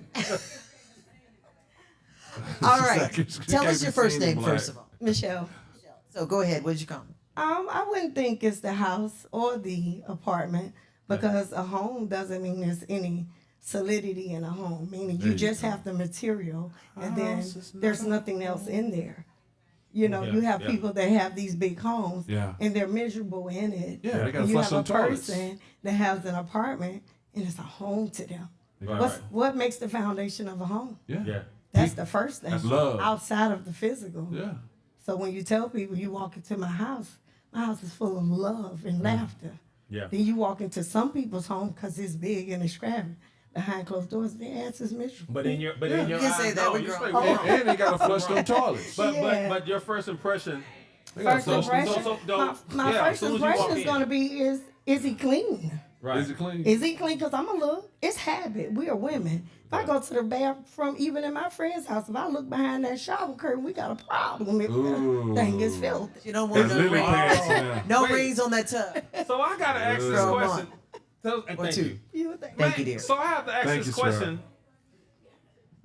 Speaker 3: all right.
Speaker 1: like she
Speaker 3: Tell
Speaker 1: can't
Speaker 3: us
Speaker 1: be
Speaker 3: your first
Speaker 1: seen in
Speaker 3: name,
Speaker 1: black.
Speaker 3: first of all.
Speaker 9: Michelle.
Speaker 3: So go ahead. What did you call me?
Speaker 9: I wouldn't think it's the house or the apartment because a home doesn't mean there's any solidity in a home. Meaning you just have the material and then there's nothing else in there. You know,
Speaker 2: Yeah,
Speaker 9: you have
Speaker 2: yeah.
Speaker 9: people that have these big homes
Speaker 1: Yeah.
Speaker 9: and they're miserable in it.
Speaker 1: Yeah, they gotta
Speaker 9: And you
Speaker 1: flush
Speaker 9: have a
Speaker 1: them toilets.
Speaker 9: person that has an apartment and it's a home to them.
Speaker 2: Right.
Speaker 9: What makes the foundation of a home?
Speaker 2: Yeah.
Speaker 9: That's the first thing.
Speaker 1: That's love.
Speaker 9: Outside of the physical.
Speaker 1: Yeah.
Speaker 9: So when you tell people you walk into my house is full of love and laughter.
Speaker 2: Yeah.
Speaker 9: Then you walk into some people's home because it's big and extravagant. Behind closed doors, their ass is miserable.
Speaker 2: But in your
Speaker 3: You can say that, we
Speaker 2: you
Speaker 3: grown.
Speaker 2: straight
Speaker 1: And,
Speaker 2: wrong.
Speaker 1: and they gotta flush them toilets.
Speaker 9: Yeah.
Speaker 2: But your first impression.
Speaker 1: They gotta
Speaker 9: First
Speaker 1: flush them
Speaker 9: impression,
Speaker 1: toilets.
Speaker 9: my
Speaker 2: yeah, as
Speaker 9: first
Speaker 2: soon as you walk
Speaker 9: impression is
Speaker 2: in.
Speaker 9: going to be is he clean?
Speaker 2: Right.
Speaker 1: Is it clean?
Speaker 9: Is he clean? Because I'm a look. It's habit. We are women. If I go to the bathroom, even in my friend's house, if I look behind that shower curtain, we got a problem. If
Speaker 1: Ooh.
Speaker 9: that thing is filthy.
Speaker 3: You don't want
Speaker 1: It's
Speaker 3: no
Speaker 1: lily
Speaker 3: rings.
Speaker 1: pads now.
Speaker 3: No
Speaker 2: Wait.
Speaker 3: rings on that tub.
Speaker 2: So I gotta ask this
Speaker 3: Throw 'em on.
Speaker 2: question. And
Speaker 3: Or
Speaker 2: thank
Speaker 3: two.
Speaker 2: you.
Speaker 9: You would think.
Speaker 3: Thank you, dear.
Speaker 2: So I have to ask
Speaker 1: Thank
Speaker 2: this
Speaker 1: you, sir.
Speaker 2: question.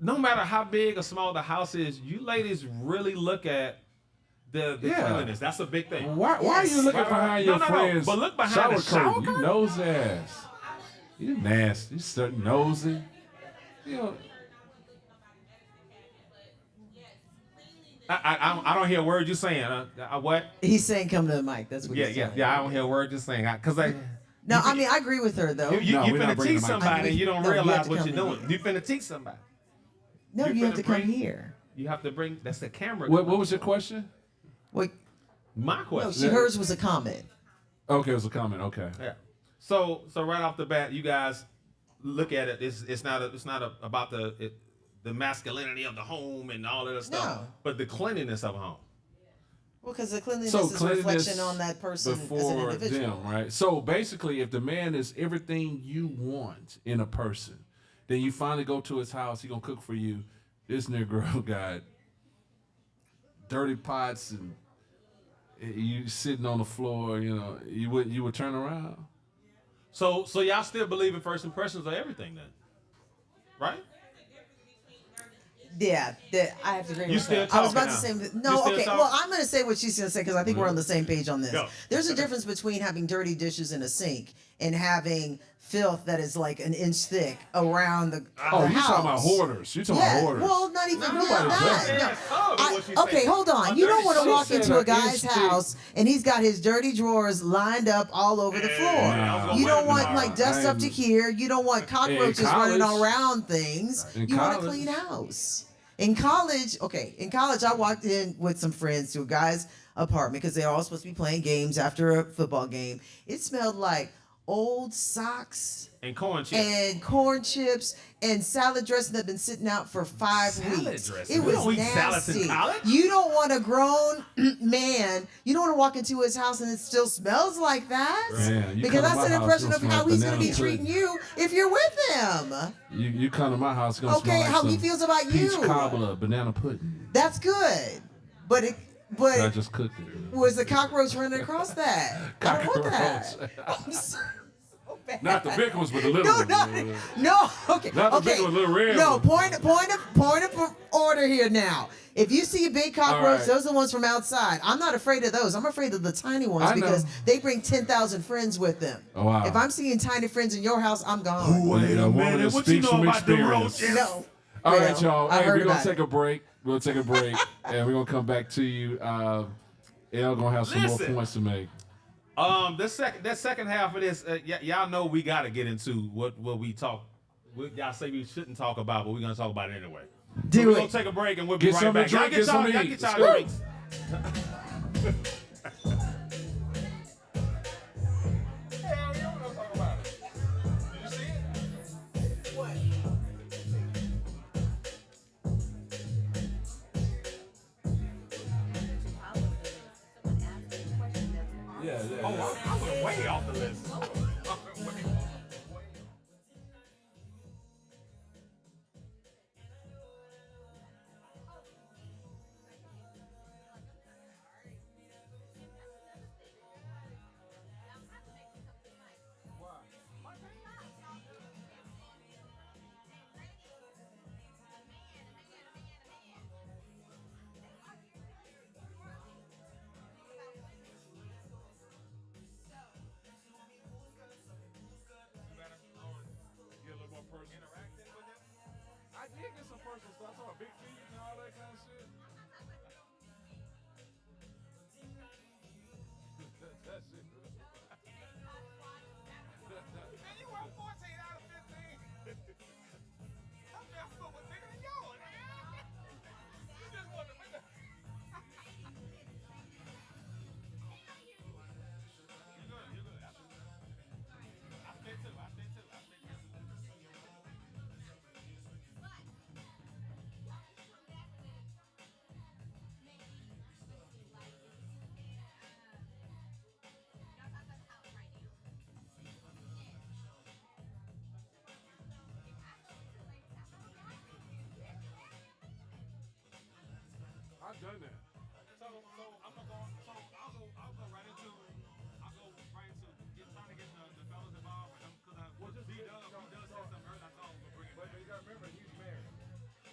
Speaker 2: No matter how big or small the house is, you ladies really look at the
Speaker 1: Yeah.
Speaker 2: cleanliness. That's a big thing.
Speaker 1: Why are you looking
Speaker 2: Right, right.
Speaker 1: behind
Speaker 2: No,
Speaker 1: your
Speaker 2: no, no.
Speaker 1: friend's
Speaker 2: But look behind
Speaker 1: shower
Speaker 2: the shower
Speaker 1: curtain? You
Speaker 2: curtain?
Speaker 1: nose ass. You nasty. You so nosy. You know,
Speaker 2: I don't hear a word you're saying. What?
Speaker 3: He's saying come to the mic. That's what he's saying.
Speaker 2: I don't hear a word you're saying.
Speaker 3: No, I mean, I agree with her, though.
Speaker 2: You
Speaker 1: No, we're
Speaker 2: finna
Speaker 1: not bringing
Speaker 2: teach
Speaker 1: the mic.
Speaker 2: somebody and you don't
Speaker 3: No, you have
Speaker 2: realize
Speaker 3: to
Speaker 2: what
Speaker 3: come
Speaker 2: you're
Speaker 3: in
Speaker 2: doing.
Speaker 3: here.
Speaker 2: You finna teach somebody.
Speaker 3: No,
Speaker 2: you
Speaker 3: you have
Speaker 2: finna
Speaker 3: to come
Speaker 2: bring-
Speaker 3: here.
Speaker 2: You have to bring. That's the camera.
Speaker 1: what was your question?
Speaker 3: Wait,
Speaker 2: My
Speaker 3: no,
Speaker 2: question?
Speaker 3: hers was a comment.
Speaker 1: Okay, it was a comment. Okay.
Speaker 2: Yeah. So right off the bat, you guys look at it. It's not about the masculinity of the home and all of that stuff,
Speaker 3: No.
Speaker 2: but the cleanliness of a home.
Speaker 3: Well, because the cleanliness
Speaker 1: So
Speaker 3: is a
Speaker 1: cleanliness
Speaker 3: reflection on that person as an
Speaker 1: before
Speaker 3: individual.
Speaker 1: them, right? So basically, if the man is everything you want in a person, then you finally go to his house. He gonna cook for you. This Negro got dirty pots and you sitting on the floor. You know, you would turn around.
Speaker 2: So y'all still believe in first impressions of everything then, right?
Speaker 3: Yeah, I have to agree
Speaker 2: You
Speaker 3: with
Speaker 2: still
Speaker 3: her. I was about
Speaker 2: talking
Speaker 3: to say,
Speaker 2: now.
Speaker 3: no,
Speaker 2: You still
Speaker 3: okay.
Speaker 2: talking?
Speaker 3: Well, I'm going to say what she's going to say because I think we're on the same page on this.
Speaker 2: Go.
Speaker 3: There's a difference between having dirty dishes in a sink and having filth that is like an inch thick around the
Speaker 1: Oh,
Speaker 3: the
Speaker 1: you
Speaker 3: house.
Speaker 1: talking about hoarders? You talking
Speaker 3: Yeah,
Speaker 1: about hoarders?
Speaker 3: well, not even
Speaker 2: Nobody
Speaker 3: that.
Speaker 1: does
Speaker 3: No.
Speaker 2: that. Oh, what she
Speaker 3: Okay,
Speaker 2: said.
Speaker 3: hold on.
Speaker 2: A
Speaker 3: You don't
Speaker 2: dirty
Speaker 3: want to
Speaker 2: she
Speaker 3: walk
Speaker 1: said
Speaker 3: into a
Speaker 1: an
Speaker 3: guy's
Speaker 1: inch thick.
Speaker 3: house and he's got his dirty drawers lined up all over the floor.
Speaker 2: I was gonna
Speaker 3: You don't
Speaker 2: wait.
Speaker 3: want
Speaker 2: Nah,
Speaker 3: like dust up to
Speaker 1: I'm-
Speaker 3: here. You don't want cockroaches running
Speaker 1: college-
Speaker 3: around things.
Speaker 1: in
Speaker 3: You want a
Speaker 1: college-
Speaker 3: clean house. In college, I walked in with some friends to a guy's apartment because they're all supposed to be playing games after a football game. It smelled like old socks
Speaker 2: And corn chips.
Speaker 3: and corn chips and salad dressing that have been sitting out for 5
Speaker 2: Salad
Speaker 3: weeks.
Speaker 2: dressing?
Speaker 3: It
Speaker 2: We
Speaker 3: was
Speaker 2: don't eat salads in
Speaker 3: nasty.
Speaker 2: college.
Speaker 3: You don't want a grown man. You don't want to walk into his house and it still smells like that.
Speaker 1: Man, you
Speaker 3: because
Speaker 1: come to
Speaker 3: that's
Speaker 1: my
Speaker 3: an
Speaker 1: house,
Speaker 3: impression
Speaker 1: it's
Speaker 3: of
Speaker 1: gonna
Speaker 3: how
Speaker 1: smell
Speaker 3: he's going to be
Speaker 1: banana
Speaker 3: treating
Speaker 1: pudding.
Speaker 3: you if you're with him.
Speaker 1: You come to my house, it's gonna
Speaker 3: Okay,
Speaker 1: smell like
Speaker 3: how he
Speaker 1: some
Speaker 3: feels about
Speaker 1: peach
Speaker 3: you.
Speaker 1: cobbler, banana pudding.
Speaker 3: That's good, but
Speaker 1: I
Speaker 3: but
Speaker 1: just cooked it.
Speaker 3: was the cockroach running across that? I don't want that. I'm so bad.
Speaker 1: Not the big ones, but the little
Speaker 3: No,
Speaker 1: ones.
Speaker 3: no. Okay.
Speaker 1: Not the
Speaker 3: okay.
Speaker 1: big one, little red
Speaker 3: No,
Speaker 1: one.
Speaker 3: point of order here now. If you see a big cockroach,
Speaker 1: right.
Speaker 3: those are the ones from outside. I'm not afraid of those. I'm afraid of the tiny ones
Speaker 1: I know.
Speaker 3: because they bring 10,000 friends with them.
Speaker 1: Oh, wow.
Speaker 3: If I'm seeing tiny friends in your house, I'm gone.
Speaker 1: Wait a minute, what you know about the roaches?
Speaker 3: No.
Speaker 1: All
Speaker 3: Well,
Speaker 1: right, y'all.
Speaker 3: I
Speaker 1: Hey,
Speaker 3: heard
Speaker 1: we're gonna
Speaker 3: about
Speaker 1: take
Speaker 3: it.
Speaker 1: a break. We'll take a break, and we're gonna come back to you. Elle gonna have some
Speaker 2: Listen.
Speaker 1: more points to make.
Speaker 2: That second half of this, y'all know we got to get into what we talk. Y'all say we shouldn't talk about, but we're gonna talk about it anyway.
Speaker 3: Do
Speaker 2: We're
Speaker 3: it.
Speaker 2: gonna take a break and we'll be
Speaker 1: Get
Speaker 2: right
Speaker 1: something
Speaker 2: back.
Speaker 1: to drink, get something to
Speaker 2: Y'all
Speaker 1: eat.
Speaker 2: get y'all
Speaker 1: Let's go.
Speaker 2: drinks.
Speaker 1: Yeah, yeah.
Speaker 2: I went way off the list.
Speaker 1: I did get some personal stuff. I saw big feet and all that kind of shit. That shit.
Speaker 2: Man, you were 14 out of 15. I'm just so much bigger than yours. You just want to make a... You're good. I fit too.
Speaker 1: I've done that.
Speaker 2: So I'm gonna go. So I'll go right into trying to get the fellas involved. Because B-Dub said something earlier. I thought we were bringing
Speaker 1: But you gotta remember, he's married.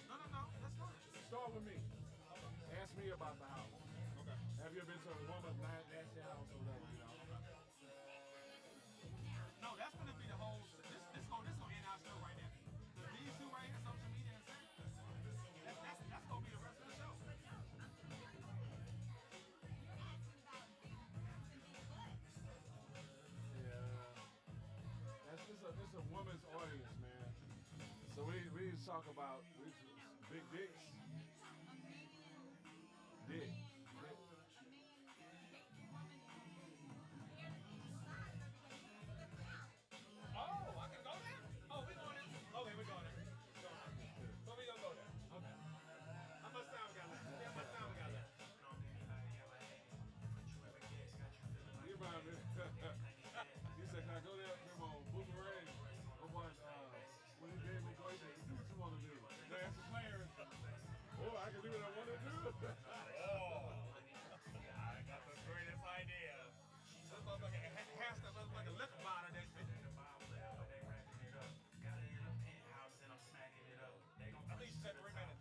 Speaker 2: No, that's fine.
Speaker 1: Start with me. Ask me about the house.
Speaker 2: Okay.
Speaker 1: Have you ever been to a woman nasty house or whatever, you know?
Speaker 2: No, that's gonna be the whole. This gonna end our show right now. These two right here, social media and sex. That's gonna be the rest of the show.
Speaker 1: Yeah. It's a woman's audience, man. So we just talk about big dicks. Dick.
Speaker 2: Oh, I can go there? Oh, we going there? Okay, we going there. So we gonna go there. Okay. How much time we got left? How much time we got left?
Speaker 1: You remind me. He said, can I go there? Come on, Boomerang. Or what? When he gave me go, he said, do what you want to do. Dance and Clarence. Oh, I can do what I want to do.
Speaker 2: I got the greatest idea. This motherfucker has to look like a liquor bottle next to it. I think she said the ring on it.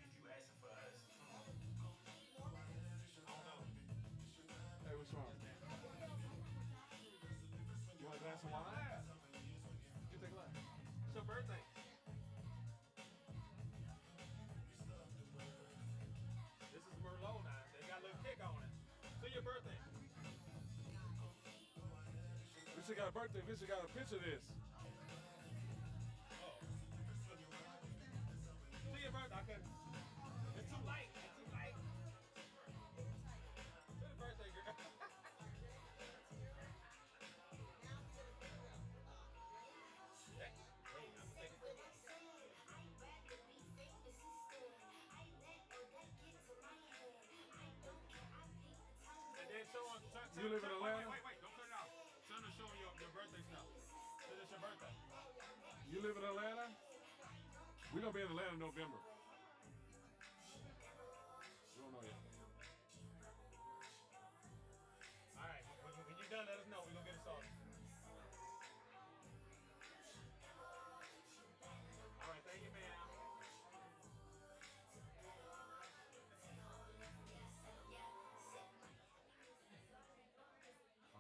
Speaker 1: Hey, what's wrong? You want a glass of wine? You take a glass.
Speaker 2: It's your birthday. This is Merlot now. They got a little kick on it. To your birthday.
Speaker 1: We should got a birthday. We should got a picture of this.
Speaker 2: To your birthday. I couldn't. It's too light. It's too light. To the birthday girl.
Speaker 1: You live in Atlanta?
Speaker 2: Wait. Don't cut it off. Son is showing your birthday stuff. Say it's your birthday.
Speaker 1: You live in Atlanta? We're gonna be in Atlanta in November. We don't know yet.
Speaker 2: All right. When you're done, let us know. We're gonna get it started. All right. Thank you, man.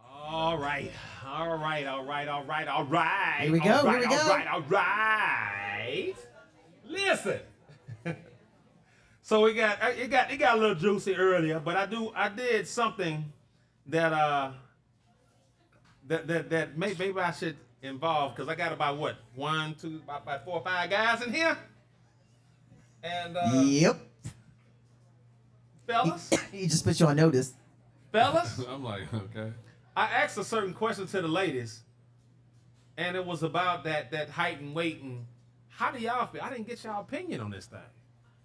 Speaker 2: All right.
Speaker 3: Here we go, here we go.
Speaker 2: All right. Listen. So it got a little juicy earlier, but I did something that maybe I should involve, because I got about what, about 4 or 5 guys in here, and
Speaker 3: Yep.
Speaker 2: fellas,
Speaker 3: He just put you on notice.
Speaker 2: fellas.
Speaker 1: I'm like, okay.
Speaker 2: I asked a certain question to the ladies, and it was about that height and weight, and how do y'all feel? I didn't get y'all opinion on this thing.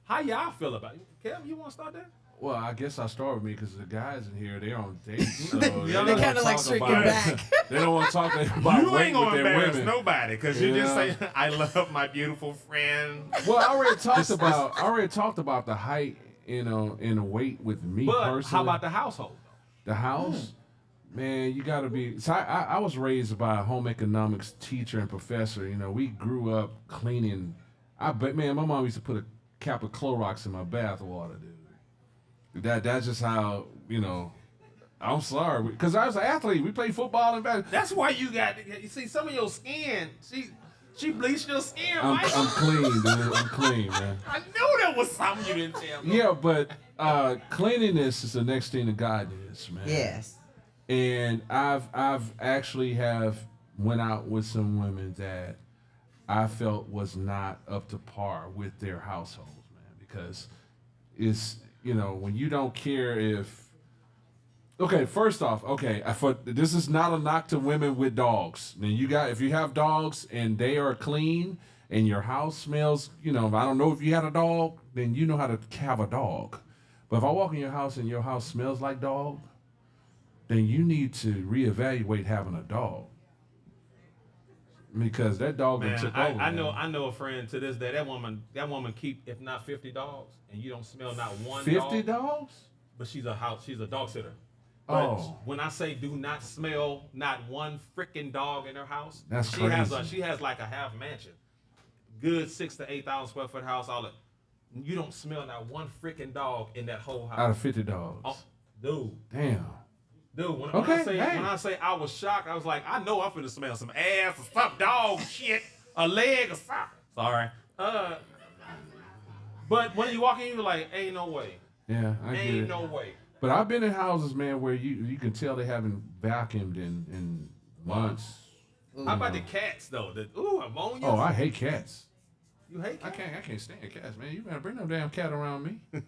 Speaker 2: How y'all feel about it? Kevin, you want to start there?
Speaker 1: Well, I guess I'll start with me because the guys in here, they're on dates. So
Speaker 3: They
Speaker 1: don't
Speaker 3: kinda
Speaker 1: wanna
Speaker 3: like
Speaker 1: talk
Speaker 3: shrinking
Speaker 1: about-
Speaker 3: back.
Speaker 1: They don't want to talk about
Speaker 2: You
Speaker 1: weight
Speaker 2: ain't gonna
Speaker 1: with their
Speaker 2: embarrass
Speaker 1: women.
Speaker 2: nobody, because you just
Speaker 1: Yeah.
Speaker 2: say, "I love my beautiful friend."
Speaker 1: Well, I already talked about the height, and the weight with me
Speaker 2: But
Speaker 1: personally.
Speaker 2: how about the household?
Speaker 1: The house? Man, you got to be. So I was raised by a home economics teacher and professor. We grew up cleaning. I bet, man, my mom used to put a cap of Clorox in my bath water, dude. That's just how, I'm sorry. Because I was an athlete. We played football and basketball.
Speaker 2: That's why you see some of your skin. She bleached your skin,
Speaker 1: I'm
Speaker 2: Mike.
Speaker 1: clean, dude. I'm clean, man.
Speaker 2: I knew there was something you didn't tell me.
Speaker 1: Yeah, but cleanliness is the next thing to godliness, man.
Speaker 3: Yes.
Speaker 1: And I've actually went out with some women that I felt was not up to par with their households, man. Because it's when you don't care if. Okay, first off, this is not a knock to women with dogs. Then if you have dogs and they are clean and your house smells, I don't know if you had a dog, then you know how to have a dog. But if I walk in your house and your house smells like dog, then you need to reevaluate having a dog. Because that dog
Speaker 2: Man,
Speaker 1: took
Speaker 2: I
Speaker 1: over.
Speaker 2: I know a friend to this day. That woman keep, if not 50 dogs, and you don't smell not one
Speaker 1: 50
Speaker 2: dog.
Speaker 1: dogs?
Speaker 2: But she's a dog sitter. But
Speaker 1: Oh.
Speaker 2: when I say do not smell not one freaking dog in her house,
Speaker 1: That's
Speaker 2: she has
Speaker 1: crazy.
Speaker 2: like a half mansion, good 6,000 to 8,000 square foot house. All that. You don't smell not one freaking dog in that whole house.
Speaker 1: Out of 50 dogs.
Speaker 2: Oh, dude.
Speaker 1: Damn.
Speaker 2: Dude, when
Speaker 1: Okay,
Speaker 2: I say I was shocked, I was like, I know I'm finna smell some ass or some dog shit, a leg or something. Sorry. But when you walk in, you're like, ain't no way.
Speaker 1: Yeah, I get
Speaker 2: Ain't
Speaker 1: it.
Speaker 2: no way.
Speaker 1: But I've been in houses, man, where you can tell they haven't vacuumed in months.
Speaker 2: How about the cats though? Ammonia.
Speaker 1: Oh, I hate cats.
Speaker 2: You hate cats?
Speaker 1: I can't stand cats, man. You better bring no damn cat around me.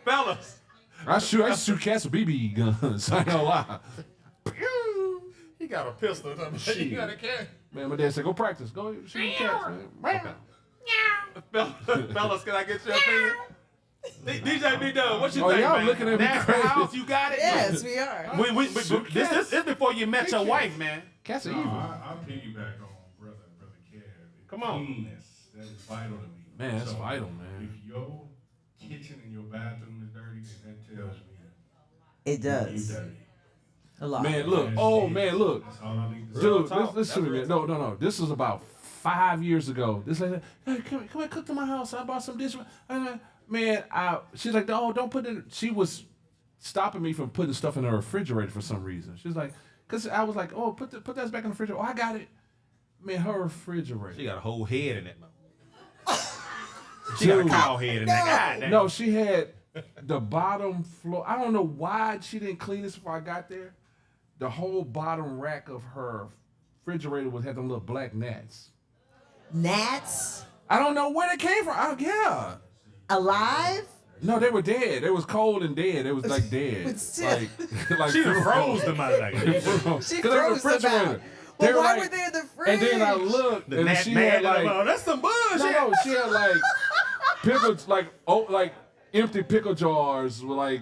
Speaker 2: Fellas.
Speaker 1: I used to shoot cats with BB guns. I ain't gonna lie.
Speaker 2: He got a pistol.
Speaker 1: Shit.
Speaker 2: You got a cat.
Speaker 1: Man, my dad said, go practice. Go shoot cats, man.
Speaker 2: Fellas, can I get your opinion? DJ B-Dub, what you
Speaker 1: Oh,
Speaker 2: think,
Speaker 1: y'all
Speaker 2: man?
Speaker 1: looking at me
Speaker 2: That's
Speaker 1: crazy.
Speaker 2: the house, you got it?
Speaker 3: Yes, we are.
Speaker 2: This is before you met your wife, man.
Speaker 1: Cats are
Speaker 4: No,
Speaker 1: evil.
Speaker 4: I'll piggyback on brother Kev.
Speaker 2: Come on.
Speaker 4: Cleanness, that is vital to me.
Speaker 1: Man, that's vital, man.
Speaker 4: If your kitchen and your bathroom is dirty, then that tells me
Speaker 3: It
Speaker 4: you
Speaker 3: does.
Speaker 4: dirty.
Speaker 3: A lot.
Speaker 1: Man, look. Oh, man, look.
Speaker 4: That's all I need to say.
Speaker 1: Dude,
Speaker 2: talk.
Speaker 1: listen to me.
Speaker 2: That's
Speaker 1: Man. No. This was about 5 years ago. This lady, hey, come and cook to my house. I bought some dish. Man, she's like, oh, don't put it. She was stopping me from putting stuff in the refrigerator for some reason. She's like, because I was like, oh, put that back in the refrigerator. Oh, I got it. Man, her refrigerator.
Speaker 2: She got a whole head in that mouth. She got a cow head in that. God damn.
Speaker 1: No, she had the bottom floor. I don't know why she didn't clean this before I got there. The whole bottom rack of her refrigerator had them little black gnats.
Speaker 3: Gnats
Speaker 1: I don't know where they came from. Yeah.
Speaker 3: alive?
Speaker 1: No, they were dead. They was cold and dead. They was like dead.
Speaker 3: But still.
Speaker 1: like
Speaker 2: She done froze them out of that.
Speaker 3: She
Speaker 1: 'Cause they were
Speaker 3: froze them out.
Speaker 1: They
Speaker 3: Well,
Speaker 1: were
Speaker 3: why
Speaker 1: like-
Speaker 3: were they in the fridge?
Speaker 1: And then I looked,
Speaker 2: The
Speaker 1: and
Speaker 2: gnat
Speaker 1: she
Speaker 2: mad
Speaker 1: had
Speaker 2: at them.
Speaker 1: like
Speaker 2: That's some bullshit.
Speaker 1: no, she had like pickles, like empty pickle jars with like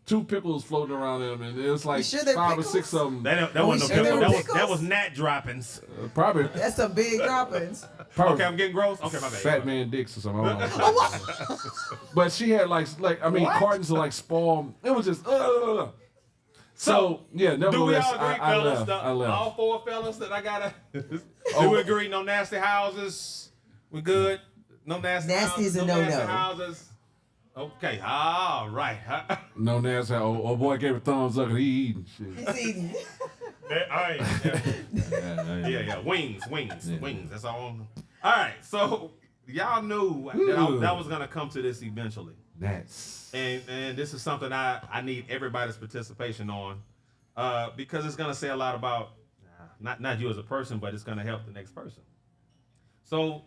Speaker 1: 2 pickles floating around them, and it was like
Speaker 3: sure they're
Speaker 1: 5 or
Speaker 3: pickles?
Speaker 1: 6 of them.
Speaker 2: That
Speaker 3: we
Speaker 2: wasn't
Speaker 3: sure
Speaker 2: no
Speaker 3: they
Speaker 2: pickle.
Speaker 3: were
Speaker 2: That
Speaker 3: pickles?
Speaker 2: was gnat droppings.
Speaker 1: Probably
Speaker 3: That's some big droppings.
Speaker 2: Okay, I'm getting gross. Okay, my bad.
Speaker 1: Fat Man Dicks or something. I don't know. But she had like I mean
Speaker 2: What?
Speaker 1: cartons of like Spall. It was just. So yeah,
Speaker 2: Do we
Speaker 1: nevertheless,
Speaker 2: all agree,
Speaker 1: I
Speaker 2: fellas?
Speaker 1: left.
Speaker 2: the-
Speaker 1: I left.
Speaker 2: All 4 fellas that I gotta.
Speaker 1: Oh.
Speaker 2: Do we agree? No nasty houses. We good? No nasty
Speaker 3: Nasty
Speaker 2: houses.
Speaker 3: is a
Speaker 2: no nasty
Speaker 3: no-no.
Speaker 2: houses. Okay. All right.
Speaker 1: No nasty. Oh boy gave a thumbs up and he eating shit.
Speaker 3: He's eating.
Speaker 2: Yeah. Wings. That's all. All right. So y'all knew that was gonna come to this eventually.
Speaker 1: That's
Speaker 2: And this is something I need everybody's participation on, because it's gonna say a lot about not you as a person, but it's gonna help the next person. So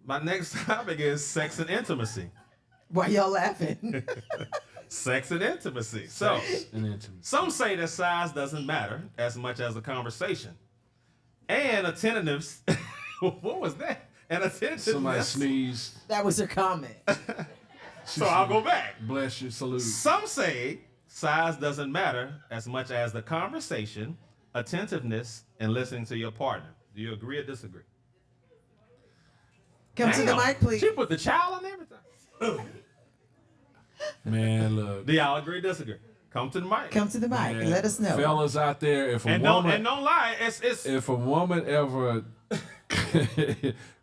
Speaker 2: my next topic is sex and intimacy.
Speaker 3: Why y'all laughing?
Speaker 2: Sex and intimacy. So
Speaker 1: an intimacy.
Speaker 2: some say that size doesn't matter as much as a conversation, and attentiveness. What was that? And attentiveness.
Speaker 1: Somebody sneezed.
Speaker 3: That was her comment.
Speaker 2: So I'll go back.
Speaker 1: Bless you. Salute.
Speaker 2: Some say size doesn't matter as much as the conversation, attentiveness, and listening to your partner. Do you agree or disagree?
Speaker 3: Come to the
Speaker 2: Damn.
Speaker 3: mic, please.
Speaker 2: She put the child on everything.
Speaker 1: Man, look.
Speaker 2: Do y'all agree or disagree? Come to the mic.
Speaker 3: Come to the mic and
Speaker 1: Man,
Speaker 3: let us know.
Speaker 1: Fellas out there, if a
Speaker 2: and
Speaker 1: woman
Speaker 2: don't lie. It's
Speaker 1: if a woman ever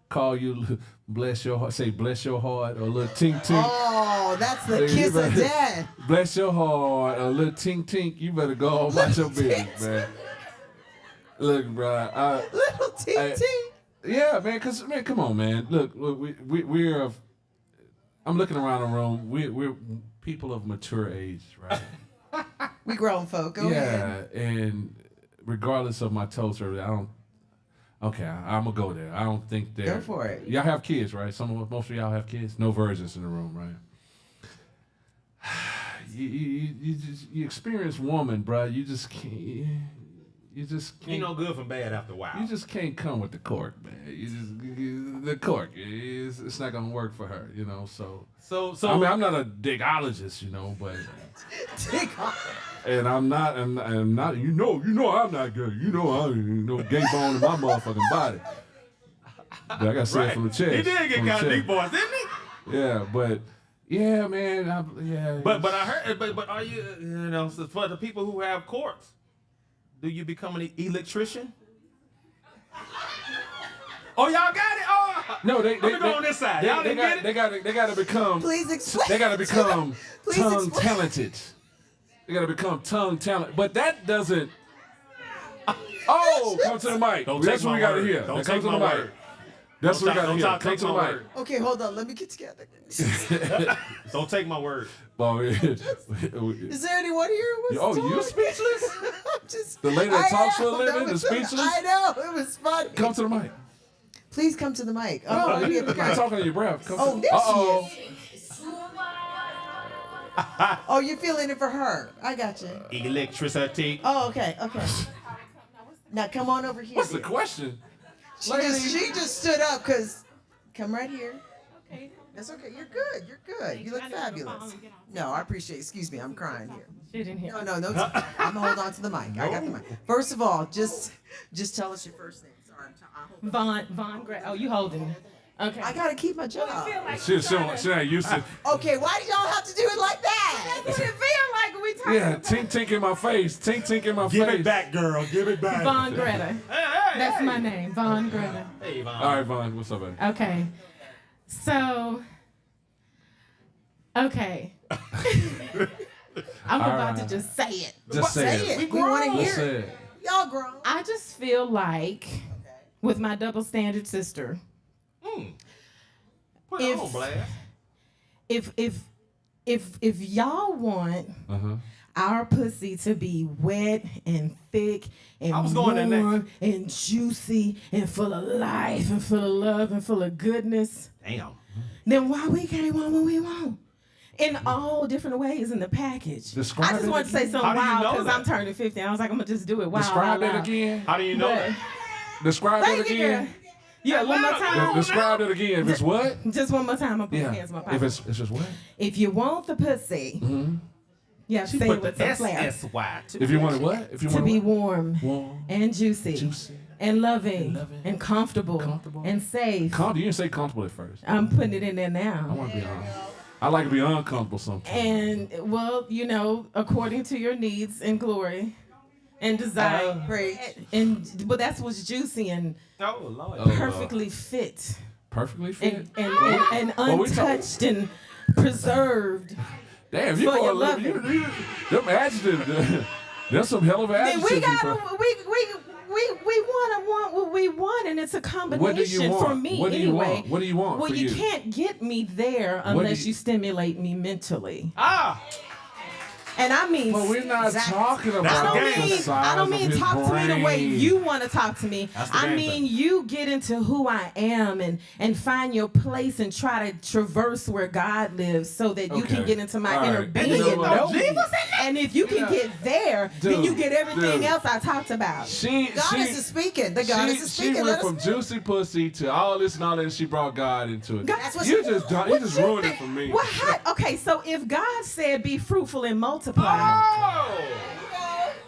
Speaker 1: call you bless your heart, say bless your heart, or a little tink tink.
Speaker 3: Oh, that's the
Speaker 1: Hey, you
Speaker 3: kiss of
Speaker 1: better-
Speaker 3: death.
Speaker 1: Bless your heart, a little tink tink. You better go on about your business, man. Look, bro.
Speaker 3: Little tink
Speaker 1: I-
Speaker 3: tink.
Speaker 1: Yeah, man. Cause man, come on, man. Look, we're. I'm looking around the room. We're people of mature age, right?
Speaker 3: We grown folk. Go ahead.
Speaker 1: Yeah, and regardless of my toast earlier, I don't. Okay, I'm gonna go there. I don't think that.
Speaker 3: Go for it.
Speaker 1: Y'all have kids, right? Most of y'all have kids. No virgins in the room, right? You experience woman, bro. You just can't. You just can't.
Speaker 2: you know good from bad after a while.
Speaker 1: You just can't come with the cork, man. The cork. It's not gonna work for her, you know. So
Speaker 2: so
Speaker 1: I mean, I'm not a digologist, you know, but
Speaker 3: Take off.
Speaker 1: and I'm not. I'm not. You know, I'm not good. You know, I ain't no gay bone in my motherfucking body. But I gotta say it
Speaker 2: right.
Speaker 1: from the chest.
Speaker 2: He did get
Speaker 1: from the
Speaker 2: kind of
Speaker 1: chest.
Speaker 2: deep voice, didn't he?
Speaker 1: Yeah, but yeah, man. Yeah.
Speaker 2: But I heard. But are you so for the people who have corks? Do you become an electrician? Oh, y'all got it. Oh,
Speaker 1: no, they
Speaker 2: go on this side. Y'all didn't get it?
Speaker 1: They gotta become.
Speaker 3: Please explain.
Speaker 1: They gotta become
Speaker 3: Please
Speaker 1: tongue
Speaker 3: explain.
Speaker 1: talented. They gotta become tongue talented. But that doesn't. Oh, come to the mic.
Speaker 2: Don't
Speaker 1: That's
Speaker 2: take
Speaker 1: what
Speaker 2: my
Speaker 1: we gotta
Speaker 2: word.
Speaker 1: hear.
Speaker 2: Don't
Speaker 1: Now come
Speaker 2: take
Speaker 1: to the
Speaker 2: my
Speaker 1: mic.
Speaker 2: word.
Speaker 1: That's what we
Speaker 2: Don't
Speaker 1: gotta hear.
Speaker 2: talk-
Speaker 1: Come
Speaker 2: don't
Speaker 1: to the
Speaker 2: take my
Speaker 1: mic.
Speaker 2: word.
Speaker 3: Okay, hold on. Let me get together.
Speaker 2: Don't take my word.
Speaker 1: Well,
Speaker 3: Is there anyone here who was
Speaker 1: Oh, you speechless?
Speaker 3: Just,
Speaker 1: The lady that
Speaker 3: I
Speaker 1: talks for a
Speaker 3: am.
Speaker 1: living,
Speaker 3: That
Speaker 1: the
Speaker 3: was-
Speaker 1: speechless?
Speaker 3: I know. It was funny.
Speaker 1: Come to the mic.
Speaker 3: Please come to the mic. Oh,
Speaker 1: No,
Speaker 3: let me
Speaker 1: you
Speaker 3: get the
Speaker 1: not
Speaker 3: mic.
Speaker 1: talking to your breath. Come
Speaker 3: Oh,
Speaker 1: to,
Speaker 3: there
Speaker 1: uh-oh.
Speaker 3: she is. Oh, you're feeling it for her. I got you.
Speaker 2: Electricity.
Speaker 3: Oh, okay, okay. Now come on over here.
Speaker 1: What's the
Speaker 3: dear.
Speaker 1: question?
Speaker 3: She just stood up because. Come right here. Okay. That's okay. You're good. You're good. You look fabulous. No, I appreciate it. Excuse me. I'm crying here.
Speaker 5: She didn't hear.
Speaker 3: No. I'm gonna hold on to the mic. I got the mic. First of all, just tell us your first name. Sorry,
Speaker 5: Von Gray. Oh, you holding it. Okay.
Speaker 3: I gotta keep my job.
Speaker 1: She ain't used to.
Speaker 3: Okay, why did y'all have to do it like that?
Speaker 5: It feel like we talking
Speaker 1: Yeah, tink tink in my face. Tink tink in my
Speaker 2: Give
Speaker 1: face.
Speaker 2: it back, girl. Give it back.
Speaker 5: Von Greta. That's my name, Von Greta.
Speaker 2: Hey, Von.
Speaker 1: All right, Vaughn. What's up, baby?
Speaker 5: Okay. So, okay. I'm about to just say it.
Speaker 1: Just say it.
Speaker 3: We want to
Speaker 1: Just
Speaker 3: hear
Speaker 1: say
Speaker 3: it.
Speaker 1: it.
Speaker 3: Y'all grown.
Speaker 5: I just feel like with my double standard sister,
Speaker 2: Put it on blast.
Speaker 5: if y'all want
Speaker 1: Uh-huh.
Speaker 5: our pussy to be wet and thick and
Speaker 2: I was going there next.
Speaker 5: warm and juicy and full of life and full of love and full of goodness,
Speaker 2: Damn.
Speaker 5: then why we can't want what we want? In all different ways in the package.
Speaker 1: Describe
Speaker 5: I just
Speaker 1: it
Speaker 5: want to say
Speaker 1: again.
Speaker 5: something
Speaker 2: How do you
Speaker 5: wild
Speaker 2: know
Speaker 5: because
Speaker 2: that?
Speaker 5: I'm turning 50. I was like, I'm going to just do it wild.
Speaker 1: Describe
Speaker 5: out
Speaker 1: it
Speaker 5: loud.
Speaker 1: again.
Speaker 2: How do you know
Speaker 5: But-
Speaker 2: that?
Speaker 1: Describe it
Speaker 5: Thank you, girl.
Speaker 1: again.
Speaker 5: Yeah, one more time.
Speaker 1: Describe it again. If it's what?
Speaker 5: Just one more time. I'll put my
Speaker 1: Yeah.
Speaker 5: hands in my pocket.
Speaker 1: If it's just what?
Speaker 5: If you want the pussy Yeah,
Speaker 2: She
Speaker 5: say
Speaker 2: put
Speaker 5: it with
Speaker 2: the
Speaker 5: some flair.
Speaker 2: SSY too.
Speaker 1: If you want what? If you
Speaker 5: To
Speaker 1: want
Speaker 5: be
Speaker 1: what?
Speaker 5: warm,
Speaker 1: Warm.
Speaker 5: and juicy, and loving, and comfortable, and safe.
Speaker 1: You didn't say comfortable at first.
Speaker 5: I'm putting it in there
Speaker 1: I
Speaker 5: now.
Speaker 1: want to be honest. I like to be uncomfortable sometimes.
Speaker 5: And well, you know, according to your needs and glory and desire.
Speaker 3: Great.
Speaker 5: But that's what's juicy and
Speaker 2: Oh Lord.
Speaker 5: perfectly fit
Speaker 1: Perfectly fit.
Speaker 5: and
Speaker 1: Well, we talk-
Speaker 5: untouched and preserved.
Speaker 1: Damn, you
Speaker 5: for your
Speaker 1: going to them adjectives. There's some hell of
Speaker 5: Then
Speaker 1: adjectives.
Speaker 5: we
Speaker 1: you
Speaker 5: got
Speaker 1: put-
Speaker 5: we want what we want, and it's a combination
Speaker 1: What do you want?
Speaker 5: for me
Speaker 1: What do you
Speaker 5: anyway.
Speaker 1: want? What do you want
Speaker 5: Well,
Speaker 1: for
Speaker 5: you
Speaker 1: you?
Speaker 5: can't get me there
Speaker 1: What do
Speaker 5: unless
Speaker 1: you-
Speaker 5: you stimulate me mentally,
Speaker 2: Ah,
Speaker 5: and I mean.
Speaker 1: But we're not
Speaker 3: Exactly.
Speaker 1: talking
Speaker 2: That's
Speaker 1: about
Speaker 2: the
Speaker 1: the
Speaker 2: game.
Speaker 1: size
Speaker 5: I don't
Speaker 1: of
Speaker 5: mean
Speaker 1: his
Speaker 5: talk to me the way
Speaker 1: brain.
Speaker 5: you want to talk to me.
Speaker 2: That's the
Speaker 5: I
Speaker 2: game
Speaker 5: mean
Speaker 2: thing.
Speaker 5: you get into who I am and find your place and try to traverse where God lives so that you can
Speaker 1: Okay.
Speaker 5: get into my
Speaker 1: All
Speaker 5: inner
Speaker 1: right.
Speaker 5: being
Speaker 1: You know
Speaker 5: and
Speaker 1: what?
Speaker 5: know me. And if you can get there, then
Speaker 1: Dude,
Speaker 5: you get everything
Speaker 1: dude.
Speaker 5: else I talked about.
Speaker 3: Goddess is speaking. The goddess is
Speaker 1: she
Speaker 3: speaking.
Speaker 1: went
Speaker 3: Let
Speaker 1: from
Speaker 3: us-
Speaker 1: juicy pussy to all this and all that, and she brought God into it.
Speaker 3: That's what
Speaker 1: you
Speaker 3: she-
Speaker 1: just done, you just ruined it for me.
Speaker 5: Well, okay, so if God said be fruitful and multiply,
Speaker 2: oh.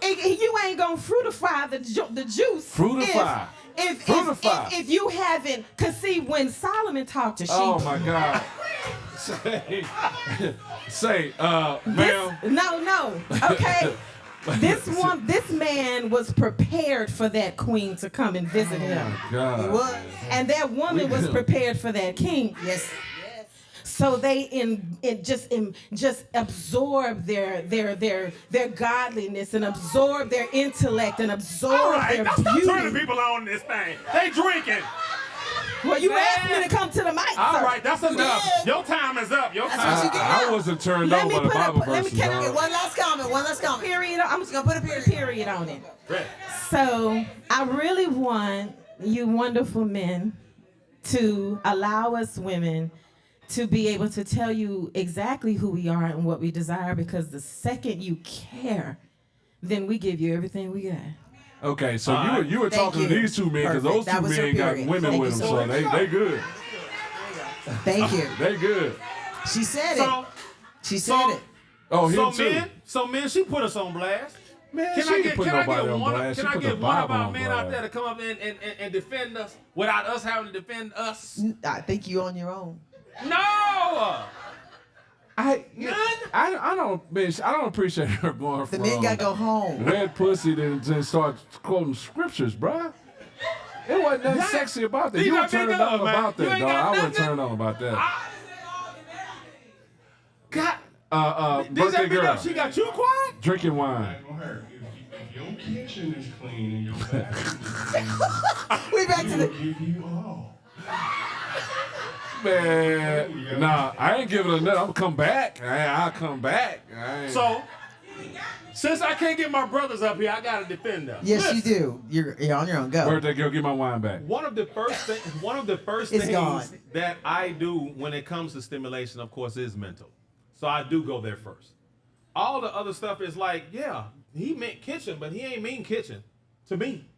Speaker 5: you ain't gonna fruitify the juice.
Speaker 1: Fruitify.
Speaker 5: If you haven't, cause see when Solomon talked to sheep,
Speaker 1: Oh my God. Say, ma'am.
Speaker 5: no, okay. This man was prepared for that queen to come and visit him,
Speaker 1: God.
Speaker 3: What?
Speaker 5: and that woman was prepared for that king.
Speaker 3: Yes.
Speaker 5: So they just absorb their godliness and absorb their intellect and absorb
Speaker 2: All right,
Speaker 5: their
Speaker 2: now stop turning
Speaker 5: beauty.
Speaker 2: people on this thing. They drinking.
Speaker 5: Well, you asked me to come to the mic.
Speaker 2: All
Speaker 5: sir.
Speaker 2: right, that's enough.
Speaker 3: did.
Speaker 2: Your time is up. Your
Speaker 3: That's
Speaker 2: time.
Speaker 3: what you get.
Speaker 1: I wasn't turned
Speaker 5: Let
Speaker 1: on
Speaker 5: me
Speaker 1: by the
Speaker 5: put a-
Speaker 1: Bible
Speaker 5: let me-
Speaker 1: verses.
Speaker 5: can I
Speaker 1: dog.
Speaker 5: get
Speaker 3: One last comment. One last comment.
Speaker 5: Period. I'm just gonna put a period on it.
Speaker 2: Ready.
Speaker 5: So I really want you wonderful men to allow us women to be able to tell you exactly who we are and what we desire, because the second you care, then we give you everything we got.
Speaker 1: Okay, so
Speaker 2: All right.
Speaker 1: you were
Speaker 3: Thank
Speaker 1: talking to
Speaker 3: you.
Speaker 1: these two men because
Speaker 3: Perfect.
Speaker 1: those
Speaker 3: That
Speaker 1: two
Speaker 3: was her
Speaker 1: men got
Speaker 3: period.
Speaker 1: women
Speaker 3: Thank
Speaker 1: with
Speaker 3: you
Speaker 1: them,
Speaker 3: so
Speaker 1: so they good.
Speaker 3: Thank you.
Speaker 1: They good.
Speaker 3: She said it.
Speaker 2: So,
Speaker 3: She said it.
Speaker 1: Oh, him
Speaker 2: so
Speaker 1: too.
Speaker 2: men, she put us on blast.
Speaker 1: Man,
Speaker 2: Can
Speaker 1: she
Speaker 2: I
Speaker 1: ain't
Speaker 2: get
Speaker 1: put nobody on blast.
Speaker 2: Can
Speaker 1: She
Speaker 2: I
Speaker 1: put the
Speaker 2: get one of
Speaker 1: Bible
Speaker 2: our
Speaker 1: on
Speaker 2: men out
Speaker 1: blast.
Speaker 2: there to come up and defend us without us having to defend us?
Speaker 3: I think you on your own.
Speaker 2: No.
Speaker 1: I don't, bitch. I don't appreciate her going
Speaker 3: The
Speaker 1: from
Speaker 3: men gotta go home.
Speaker 1: red pussy to start quoting scriptures, bruh. It wasn't nothing sexy about that.
Speaker 2: You
Speaker 1: You were
Speaker 2: got me
Speaker 1: turned
Speaker 2: good,
Speaker 1: on
Speaker 2: man.
Speaker 1: about
Speaker 2: You
Speaker 1: that,
Speaker 2: ain't
Speaker 1: dog.
Speaker 2: got
Speaker 1: I wasn't
Speaker 2: nothing.
Speaker 1: turned on about that.
Speaker 2: God.
Speaker 1: Birthday
Speaker 2: DJ
Speaker 1: girl,
Speaker 2: Big Up, she got you quiet?
Speaker 1: drinking wine.
Speaker 4: Not gonna hurt. If your kitchen is clean and your bathroom is clean,
Speaker 3: We back to
Speaker 4: we'll
Speaker 3: the.
Speaker 4: give you all.
Speaker 1: Man, nah, I ain't giving her nothing. I'm gonna come back. I'll come back.
Speaker 2: So, since I can't get my brothers up here, I gotta defend them.
Speaker 3: Yes, you
Speaker 2: Listen,
Speaker 3: do. You're on your own. Go.
Speaker 1: birthday girl, get my wine back.
Speaker 2: One of the first
Speaker 3: It's
Speaker 2: things
Speaker 3: gone.
Speaker 2: that I do when it comes to stimulation, of course, is mental. So I do go there first. All the other stuff is like, yeah, he meant kitchen, but he ain't mean kitchen to me.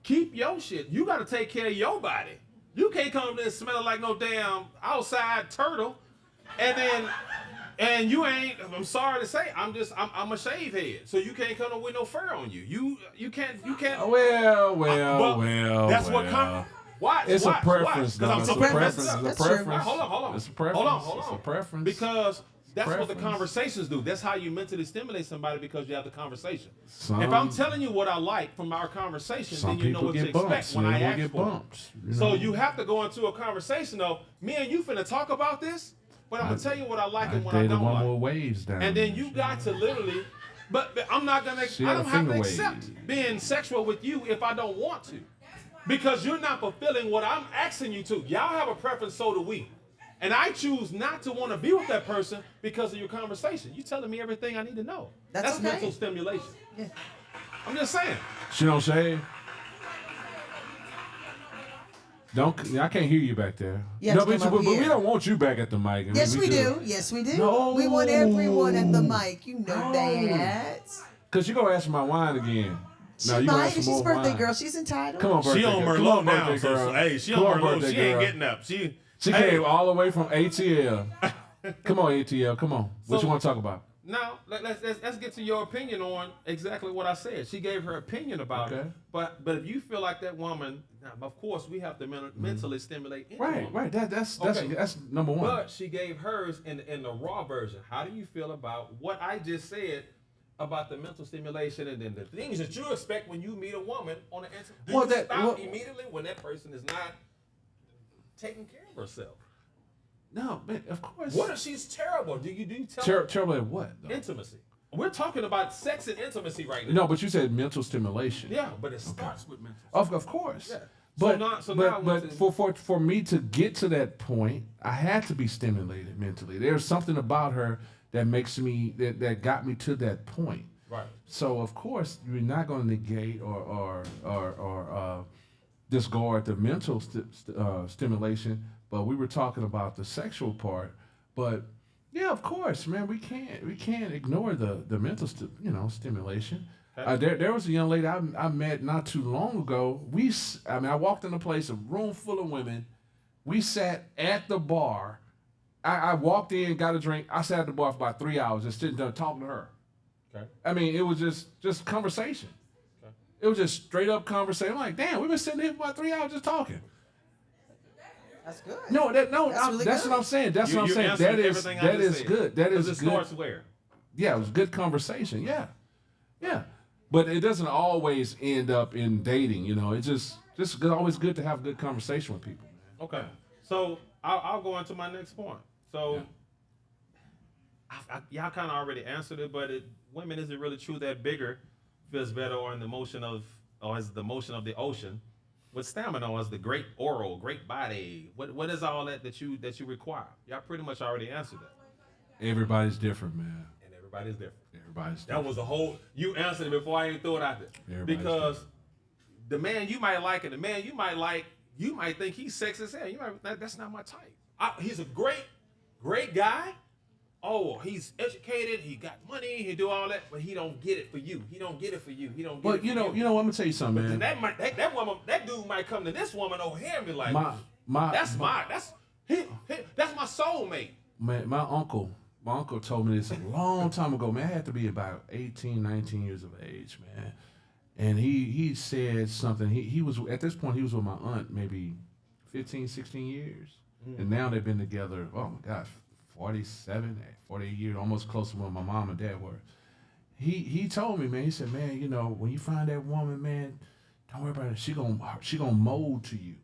Speaker 2: Keep your shit. You got to take care of your body. You can't come in there smelling like no damn outside turtle, and you ain't. I'm sorry to say, I'm a shave head, so you can't come with no fur on you. You can't.
Speaker 1: Well.
Speaker 2: That's what comes. Watch.
Speaker 1: It's
Speaker 2: watch,
Speaker 1: a preference,
Speaker 2: watch, 'cause
Speaker 1: though.
Speaker 2: I'm
Speaker 1: It's a
Speaker 2: talking
Speaker 1: preference.
Speaker 2: about-
Speaker 1: It's a
Speaker 3: That's true.
Speaker 1: preference.
Speaker 2: Hold on.
Speaker 1: It's a preference.
Speaker 2: Hold on.
Speaker 1: It's a preference.
Speaker 2: Because that's what the
Speaker 1: Preference.
Speaker 2: conversations do. That's how you mentally stimulate somebody, because you have the conversation.
Speaker 1: Some-
Speaker 2: If I'm telling you what I like from our conversation,
Speaker 1: Some
Speaker 2: then you know
Speaker 1: people
Speaker 2: what to
Speaker 1: get
Speaker 2: expect
Speaker 1: bumps.
Speaker 2: when I
Speaker 1: They
Speaker 2: ask
Speaker 1: get
Speaker 2: for it.
Speaker 1: bumps.
Speaker 2: So you have to go into a conversation though. Me and you finna talk about this, but I'm gonna tell you what I like and what I
Speaker 1: dated
Speaker 2: don't
Speaker 1: one
Speaker 2: like.
Speaker 1: more waves down.
Speaker 2: And then you got to literally, but I'm not gonna.
Speaker 1: She
Speaker 2: I
Speaker 1: had a
Speaker 2: don't have to
Speaker 1: finger
Speaker 2: accept
Speaker 1: wave.
Speaker 2: being sexual with you if I don't want to, because you're not fulfilling what I'm asking you to. Y'all have a preference, so do we. And I choose not to want to be with that person because of your conversation. You telling me everything I need to know.
Speaker 3: That's okay.
Speaker 2: mental stimulation.
Speaker 3: Yeah.
Speaker 2: I'm just saying.
Speaker 1: She don't shave. I can't hear you back there.
Speaker 3: You have to
Speaker 1: but,
Speaker 3: come
Speaker 1: but
Speaker 3: up
Speaker 1: we
Speaker 3: here.
Speaker 1: don't want you back at the mic.
Speaker 3: Yes, we do. Yes, we do.
Speaker 1: No.
Speaker 3: We want everyone at the mic. You know that.
Speaker 1: Cause you gonna ask for my wine again.
Speaker 3: She
Speaker 1: No, you gonna
Speaker 3: might.
Speaker 1: ask for
Speaker 3: She's
Speaker 1: more
Speaker 3: birthday
Speaker 1: wine.
Speaker 3: girl. She's entitled.
Speaker 1: Come on, birthday
Speaker 2: She on
Speaker 1: girl. Come
Speaker 2: Merlot
Speaker 1: on,
Speaker 2: now,
Speaker 1: birthday girl.
Speaker 2: hey, she
Speaker 1: Come
Speaker 2: on
Speaker 1: on,
Speaker 2: Merlot.
Speaker 1: birthday
Speaker 2: She ain't
Speaker 1: girl.
Speaker 2: getting up. She
Speaker 1: She
Speaker 2: hey,
Speaker 1: came all the way from ATL. Come on, ATL. Come on. What
Speaker 2: So-
Speaker 1: you want to talk about?
Speaker 2: Now let's get to your opinion on exactly what I said. She gave her opinion about it,
Speaker 1: Okay.
Speaker 2: but if you feel like that woman, now, of course we have to mentally stimulate any
Speaker 1: Right,
Speaker 2: woman.
Speaker 1: right. That's
Speaker 2: Okay.
Speaker 1: that's number one.
Speaker 2: But she gave hers in the raw version. How do you feel about what I just said about the mental stimulation and then the things that you expect when you meet a woman on the internet? Do
Speaker 1: Well,
Speaker 2: you
Speaker 1: that-
Speaker 2: stop
Speaker 1: well-
Speaker 2: immediately when that person is not taking care of herself?
Speaker 1: No, man, of course.
Speaker 2: What if she's terrible? Do you tell her
Speaker 1: Terrible at what? Though?
Speaker 2: intimacy? We're talking about sex and intimacy right now.
Speaker 1: No, but you said mental stimulation.
Speaker 2: Yeah, but it starts with mental.
Speaker 1: Of course.
Speaker 2: Yeah.
Speaker 1: But
Speaker 2: now
Speaker 1: but for me to get to that point, I had to be stimulated mentally. There's something about her that makes me that got me to that point.
Speaker 2: Right.
Speaker 1: So of course you're not going to negate or discard the mental stimulation. But we were talking about the sexual part. But yeah, of course, man, we can't ignore the mental stimulation. There was a young lady I met not too long ago. I walked in a place, a room full of women. We sat at the bar. I walked in, got a drink. I sat at the bar for about 3 hours, just sitting there talking to her.
Speaker 2: Okay.
Speaker 1: I mean, it was just conversation. Okay. It was just straight up conversation. I'm like, damn, we've been sitting here for about 3 hours just talking.
Speaker 3: That's good.
Speaker 1: No,
Speaker 3: That's really
Speaker 1: that's
Speaker 3: good.
Speaker 1: what I'm saying. That's what I'm
Speaker 2: You
Speaker 1: saying.
Speaker 2: answered
Speaker 1: That is
Speaker 2: everything I just said.
Speaker 1: good. That
Speaker 2: 'Cause
Speaker 1: is
Speaker 2: it
Speaker 1: good.
Speaker 2: starts where?
Speaker 1: Yeah, it was good conversation. Yeah. But it doesn't always end up in dating. It's just always good to have good conversation with people.
Speaker 2: Okay. So I'll go into my next point. So y'all kind of already answered it, but women, is it really true that bigger feels better, or is the motion of the ocean with stamina, or is the great oral, great body? What is all that you require? Y'all pretty much already answered that.
Speaker 1: Everybody's different, man.
Speaker 2: And everybody's different.
Speaker 1: Everybody's
Speaker 2: That
Speaker 1: different.
Speaker 2: was the whole. You answered it before I even threw it out there.
Speaker 1: Everybody's
Speaker 2: Because the man you might like and the man you might think he's sexy as hell. You might that's not my type. He's a great guy. Oh, he's educated. He got money. He do all that, but he don't get it for you. He don't get it for you. He don't get
Speaker 1: But
Speaker 2: it for
Speaker 1: you know, I'm gonna tell you something,
Speaker 2: And
Speaker 1: man.
Speaker 2: that dude might come to this woman over here and be like, that's my soulmate.
Speaker 1: My uncle told me this a long time ago, man. I had to be about 18, 19 years of age, man. And he said something. He was, at this point, he was with my aunt maybe 15, 16 years. And now they've been together, oh my gosh, 47, 48 years, almost close to when my mom and dad were. He told me, man, he said, man, when you find that woman, man, don't worry about it. She gonna mold to you.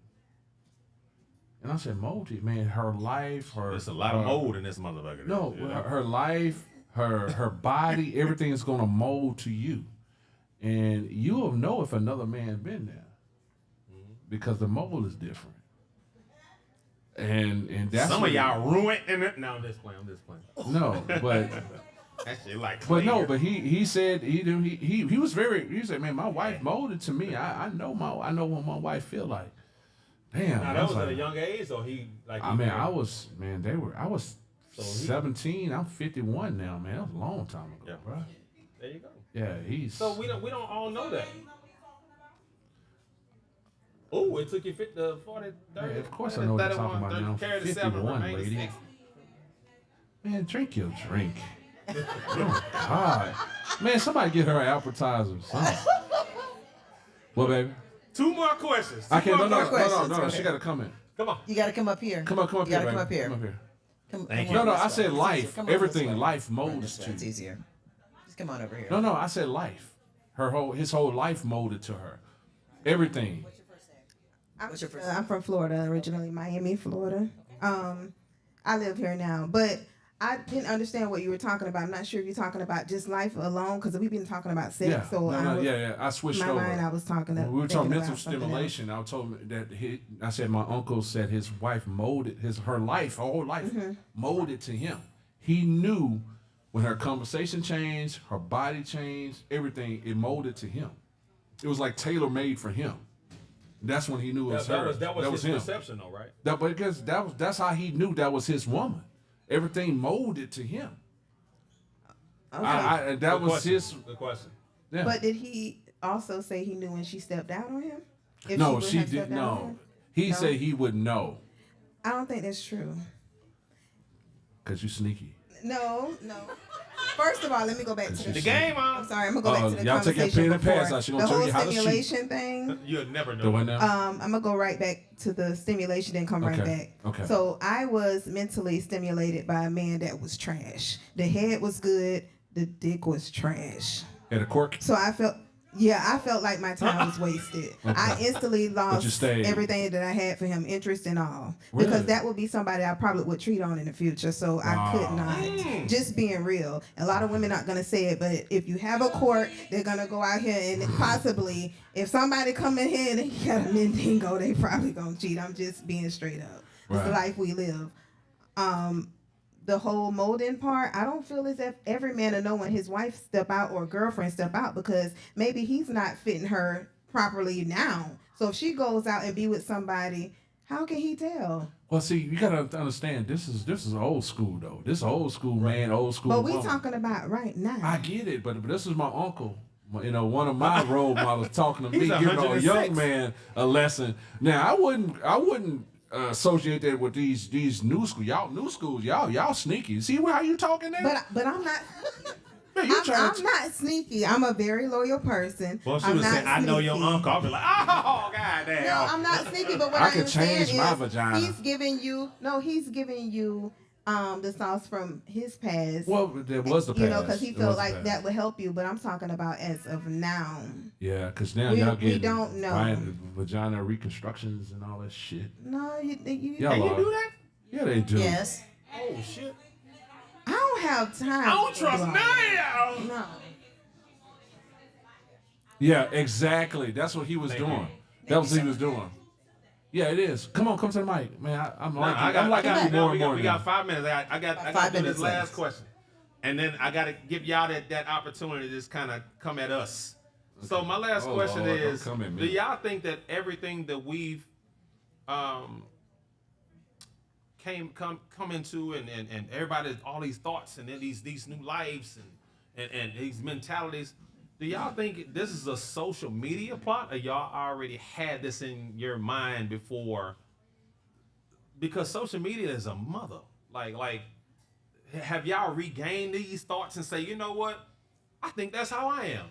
Speaker 1: And I said, mold to you, man. Her life,
Speaker 2: There's a lot of mold in this motherfucker.
Speaker 1: No, her life, her body, everything is gonna mold to you. And you'll know if another man been there. Because the mold is different. And that's
Speaker 2: some
Speaker 1: what-
Speaker 2: of y'all ruined it. No, I'm just playing.
Speaker 1: No, but
Speaker 2: That shit like
Speaker 1: but no,
Speaker 2: clear.
Speaker 1: but he said he was very, he said, man, my wife molded to me. I know what my wife feel like. Damn.
Speaker 2: Now
Speaker 1: I
Speaker 2: that was
Speaker 1: like,
Speaker 2: at a young age, or he like.
Speaker 1: I mean, I was
Speaker 2: 17.
Speaker 1: 17. I'm 51 now, man. That was a long time ago,
Speaker 2: Yeah.
Speaker 1: bro.
Speaker 2: There you go.
Speaker 1: Yeah, he's.
Speaker 2: So we don't all know that. Oh, it took you 40, 30.
Speaker 1: Yeah, of course I know what you're talking about now. 51, lady. Man, drink your drink. Oh God, man, somebody get her an appetizer. Or something. What, baby?
Speaker 2: Two more questions.
Speaker 1: I can't. No.
Speaker 3: questions.
Speaker 1: She got to come in.
Speaker 2: Come on.
Speaker 3: You got to come up here.
Speaker 1: Come up
Speaker 3: You
Speaker 1: here,
Speaker 3: got to
Speaker 1: baby.
Speaker 3: come up here.
Speaker 1: Come up here.
Speaker 2: Thank
Speaker 3: come
Speaker 2: you.
Speaker 3: on
Speaker 1: No,
Speaker 3: this
Speaker 1: I
Speaker 3: way.
Speaker 1: said
Speaker 3: It's
Speaker 1: life.
Speaker 3: easier. Come on this
Speaker 1: Everything,
Speaker 3: way.
Speaker 1: life
Speaker 3: Come on
Speaker 1: molds
Speaker 3: this way.
Speaker 1: to.
Speaker 3: It's easier. Just come on over here.
Speaker 1: No, I said life. His whole life molded to her. Everything.
Speaker 3: What's your first?
Speaker 9: I'm from Florida, originally Miami, Florida. I live here now, but I didn't understand what you were talking about. I'm not sure if you're talking about just life alone, because we've been talking about sex.
Speaker 1: Yeah.
Speaker 9: So
Speaker 1: I switched
Speaker 9: in my
Speaker 1: over.
Speaker 9: mind, I was talking.
Speaker 1: When we were talking
Speaker 9: thinking
Speaker 1: mental
Speaker 9: about something else.
Speaker 1: stimulation. I told him that I said my uncle said his wife molded her whole life molded to him. He knew when her conversation changed, her body changed, everything, it molded to him. It was like tailor made for him. That's when he knew it was her.
Speaker 2: That was his
Speaker 1: him.
Speaker 2: perception, though, right?
Speaker 1: Because that's how he knew that was his woman. Everything molded to him.
Speaker 9: Okay.
Speaker 1: And that was his.
Speaker 2: Good question.
Speaker 1: Yeah.
Speaker 9: But did he also say he knew when she stepped out on him? If
Speaker 1: No,
Speaker 9: would
Speaker 1: she
Speaker 9: have
Speaker 1: did
Speaker 9: stepped out on
Speaker 1: no.
Speaker 9: him?
Speaker 1: He
Speaker 9: No?
Speaker 1: said he would know
Speaker 9: I don't think that's true.
Speaker 1: because you sneaky.
Speaker 9: No.
Speaker 10: First of all, let me go back to
Speaker 2: The
Speaker 10: the
Speaker 2: game
Speaker 10: I'm
Speaker 2: on.
Speaker 10: sorry, I'm gonna go back to the
Speaker 1: y'all take your
Speaker 10: conversation
Speaker 1: pen and pass
Speaker 10: before.
Speaker 1: out. She
Speaker 10: The
Speaker 1: gonna tell
Speaker 10: whole
Speaker 1: you how to shoot.
Speaker 10: stimulation thing.
Speaker 2: You'll never know.
Speaker 1: The one now?
Speaker 10: I'm gonna go right back to the stimulation and come right
Speaker 1: Okay,
Speaker 10: back.
Speaker 1: okay.
Speaker 10: So I was mentally stimulated by a man that was trash. The head was good, the dick was trash.
Speaker 1: At a cork?
Speaker 10: So I felt like my time was wasted. I instantly lost
Speaker 1: stayed.
Speaker 10: everything that I had for him, interest and all.
Speaker 1: Really?
Speaker 10: Because that would be somebody I probably would treat on in the future. So I could not. Just being real. A lot of women aren't gonna say it, but if you have a court, they're gonna go out here and possibly, if somebody come in here and he got a Mendingo, they probably gonna cheat. I'm just being straight up. It's the
Speaker 1: Right.
Speaker 10: life we live. The whole molding part, I don't feel as if every man will know when his wife step out or girlfriend step out, because maybe he's not fitting her properly now. So if she goes out and be with somebody, how can he tell?
Speaker 1: Well, see, you gotta understand. This is old school though. This is old school man, old school.
Speaker 10: But we
Speaker 1: woman.
Speaker 10: talking about right now.
Speaker 1: I get it, but this is my uncle. You know, one of my role models talking to me,
Speaker 2: He's
Speaker 1: giving a
Speaker 2: 106.
Speaker 1: young man a lesson. Now, I wouldn't associate that with these new school. Y'all sneaky. See how you talking there?
Speaker 10: But I'm not.
Speaker 1: Man, you trying
Speaker 10: I'm not sneaky. I'm a very loyal person.
Speaker 2: Well, she
Speaker 10: I'm
Speaker 2: was
Speaker 10: not
Speaker 2: saying, I know your
Speaker 10: sneaky.
Speaker 2: uncle. I'll be like, oh, goddamn.
Speaker 10: No, I'm not sneaky. But what
Speaker 1: I
Speaker 10: I
Speaker 1: could
Speaker 10: am saying
Speaker 1: change my
Speaker 10: is,
Speaker 1: vagina.
Speaker 10: he's giving you the sauce from his past.
Speaker 1: Well, there was the past.
Speaker 10: You know, because he
Speaker 1: There was
Speaker 10: felt
Speaker 1: the
Speaker 10: like
Speaker 1: past.
Speaker 10: that would help you. But I'm talking about as of now.
Speaker 1: Yeah, because now
Speaker 10: We-
Speaker 1: y'all
Speaker 10: we
Speaker 1: getting
Speaker 10: don't know.
Speaker 1: buying vagina reconstructions and all that shit.
Speaker 10: No, you
Speaker 1: Y'all
Speaker 2: Can you
Speaker 1: are.
Speaker 2: do that?
Speaker 1: Yeah, they do.
Speaker 3: Yes.
Speaker 2: Oh, shit.
Speaker 10: I don't have time.
Speaker 2: I don't
Speaker 10: to
Speaker 2: trust
Speaker 10: do all
Speaker 2: none
Speaker 10: that.
Speaker 2: of y'all.
Speaker 10: No.
Speaker 1: Yeah, exactly. That's what he was doing. That was what he was doing. Yeah, it is. Come on, come to the mic, man. I'm liking. I'm liking you more and more.
Speaker 2: We
Speaker 1: now.
Speaker 2: got 5 minutes. I got
Speaker 3: 5
Speaker 2: to do this
Speaker 3: minutes
Speaker 2: last
Speaker 3: left.
Speaker 2: question. And then I got to give y'all that opportunity to just kind of come at us. So my last
Speaker 1: Oh,
Speaker 2: question
Speaker 1: Lord, don't
Speaker 2: is,
Speaker 1: come at me.
Speaker 2: do y'all think that everything that we've come into and everybody, all these thoughts and then these new lives and these mentalities, do y'all think this is a social media plot, or y'all already had this in your mind before? Because social media is a mother. Like, have y'all regained these thoughts and say, you know what, I think that's how I am?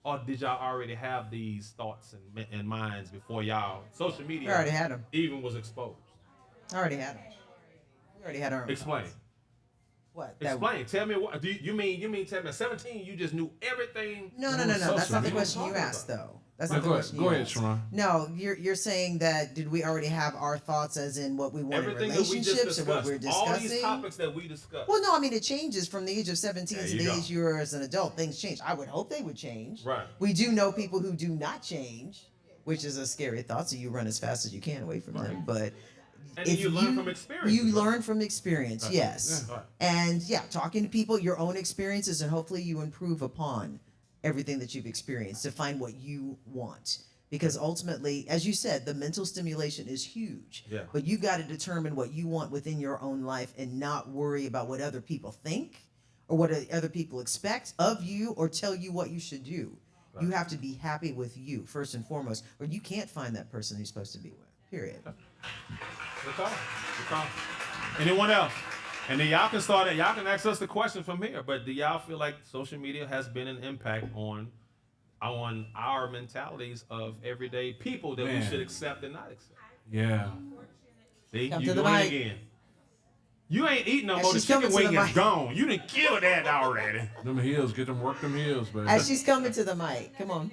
Speaker 2: Or did y'all already have these thoughts and minds before y'all social media
Speaker 3: We already had 'em.
Speaker 2: even was exposed?
Speaker 3: I already had them. We already had our own
Speaker 2: Explain.
Speaker 3: thoughts. What? That-
Speaker 2: Explain. Tell me what. You mean tell me at 17 you just knew everything?
Speaker 3: No.
Speaker 2: on
Speaker 3: That's not the
Speaker 2: social media?
Speaker 3: question you asked, though. That's
Speaker 1: Go
Speaker 3: not the
Speaker 1: ahead,
Speaker 3: question
Speaker 1: go
Speaker 3: you
Speaker 1: ahead,
Speaker 3: asked.
Speaker 1: Sharon.
Speaker 3: No, you're saying that did we already have our thoughts as in what we want
Speaker 2: Everything
Speaker 3: in
Speaker 2: that we just
Speaker 3: relationships or what
Speaker 2: discussed.
Speaker 3: we're discussing?
Speaker 2: All these topics that we discussed.
Speaker 3: Well, no, I mean it changes from the age of 17
Speaker 2: There
Speaker 3: to
Speaker 2: you
Speaker 3: the
Speaker 2: go.
Speaker 3: age you are as an adult. Things change. I would hope they would change.
Speaker 2: Right.
Speaker 3: We do know people who do not change, which is a scary thought. So you run as fast as you can away from them. But
Speaker 2: And
Speaker 3: if
Speaker 2: you learn from experience.
Speaker 3: You learn from experience,
Speaker 2: Right.
Speaker 3: yes.
Speaker 2: Yeah. Right.
Speaker 3: And yeah, talking to people, your own experiences, and hopefully you improve upon everything that you've experienced to find what you want. Because ultimately, as you said, the mental stimulation is huge.
Speaker 2: Yeah.
Speaker 3: But you got to determine what you want within your own life and not worry about what other people think or what other people expect of you or tell you what you should do. You have to be happy with you first and foremost, or you can't find that person you're supposed to be with. Period.
Speaker 2: Good call. Good call. Anyone else? And then y'all can start it. Y'all can ask us the question from here. But do y'all feel like social media has been an impact on our mentalities of everyday people that we
Speaker 1: Man.
Speaker 2: should accept and not accept?
Speaker 1: Yeah.
Speaker 2: See,
Speaker 3: Come
Speaker 2: you
Speaker 3: to the
Speaker 2: doing it
Speaker 3: mic.
Speaker 2: again. You ain't eating no
Speaker 3: As
Speaker 2: more. The
Speaker 3: she's coming
Speaker 2: chicken
Speaker 3: to
Speaker 2: wing
Speaker 3: the
Speaker 2: is
Speaker 3: mic.
Speaker 2: gone. You done killed that already.
Speaker 1: Them heels, get them work them heels, baby.
Speaker 3: As she's coming to the mic, come on.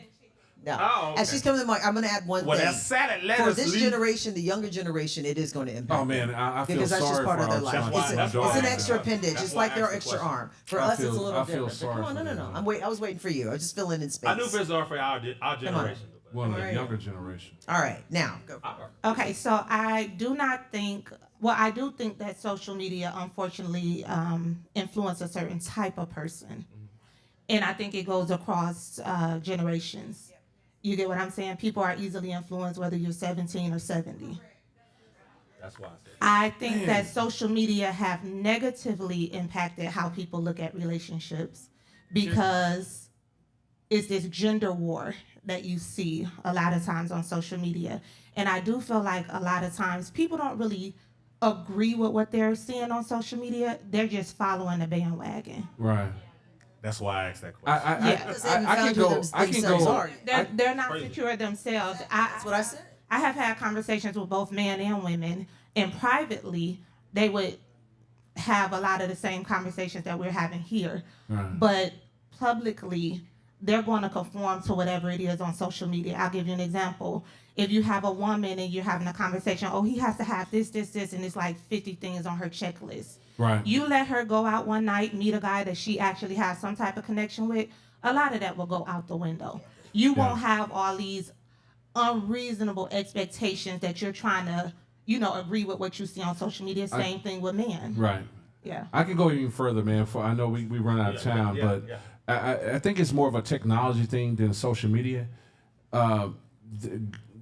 Speaker 3: No.
Speaker 2: Oh, okay.
Speaker 3: As she's coming to the mic, I'm going to add one
Speaker 2: Well,
Speaker 3: thing.
Speaker 2: that salad
Speaker 3: For
Speaker 2: lettuce
Speaker 3: this
Speaker 2: leaf.
Speaker 3: generation, the younger generation, it is going to impact
Speaker 1: Oh man,
Speaker 3: them.
Speaker 1: I feel
Speaker 3: Because that's
Speaker 1: sorry
Speaker 3: just part
Speaker 1: for
Speaker 3: of their
Speaker 1: our
Speaker 3: life.
Speaker 1: sons.
Speaker 2: That's why-
Speaker 3: It's,
Speaker 2: that's why
Speaker 3: it's an
Speaker 2: I
Speaker 3: extra
Speaker 2: asked
Speaker 3: appendage,
Speaker 2: That's
Speaker 3: just
Speaker 2: why I
Speaker 3: like their
Speaker 2: asked the
Speaker 3: extra
Speaker 2: question.
Speaker 3: arm. For
Speaker 1: I
Speaker 3: us,
Speaker 1: feel-
Speaker 3: it's a little
Speaker 1: I feel
Speaker 3: different. But
Speaker 1: sorry
Speaker 3: come on,
Speaker 1: for
Speaker 3: no.
Speaker 1: them.
Speaker 3: I was waiting for you. I was just filling in space.
Speaker 2: I knew this was for our generation.
Speaker 1: One of the
Speaker 3: Alright.
Speaker 1: younger generation.
Speaker 3: All right, now go.
Speaker 6: Okay, so I do not think. Well, I do think that social media, unfortunately, influence a certain type of person, and I think it goes across generations. You get what I'm saying? People are easily influenced, whether you're 17 or 70.
Speaker 2: That's why I said.
Speaker 6: I think that social media have negatively impacted how people look at relationships because it's this gender war that you see a lot of times on social media. And I do feel like a lot of times people don't really agree with what they're seeing on social media. They're just following the bandwagon.
Speaker 1: Right.
Speaker 2: That's why I asked that question.
Speaker 6: Yeah.
Speaker 3: Because they haven't found who themselves are.
Speaker 6: They're not
Speaker 2: Crazy.
Speaker 6: secure themselves.
Speaker 3: That's what I said.
Speaker 6: I have had conversations with both men and women, and privately, they would have a lot of the same conversations that we're having here.
Speaker 1: Right.
Speaker 6: But publicly, they're going to conform to whatever it is on social media. I'll give you an example. If you have a woman and you're having a conversation, oh, he has to have this, and it's like 50 things on her checklist.
Speaker 1: Right.
Speaker 6: You let her go out one night, meet a guy that she actually has some type of connection with, a lot of that will go out the window. You won't have all these unreasonable expectations that you're trying to, agree with what you see on social media. Same thing with men.
Speaker 1: Right.
Speaker 6: Yeah.
Speaker 1: I can go even further, man. For I know we run out of time, but I think it's more of a technology thing than social media.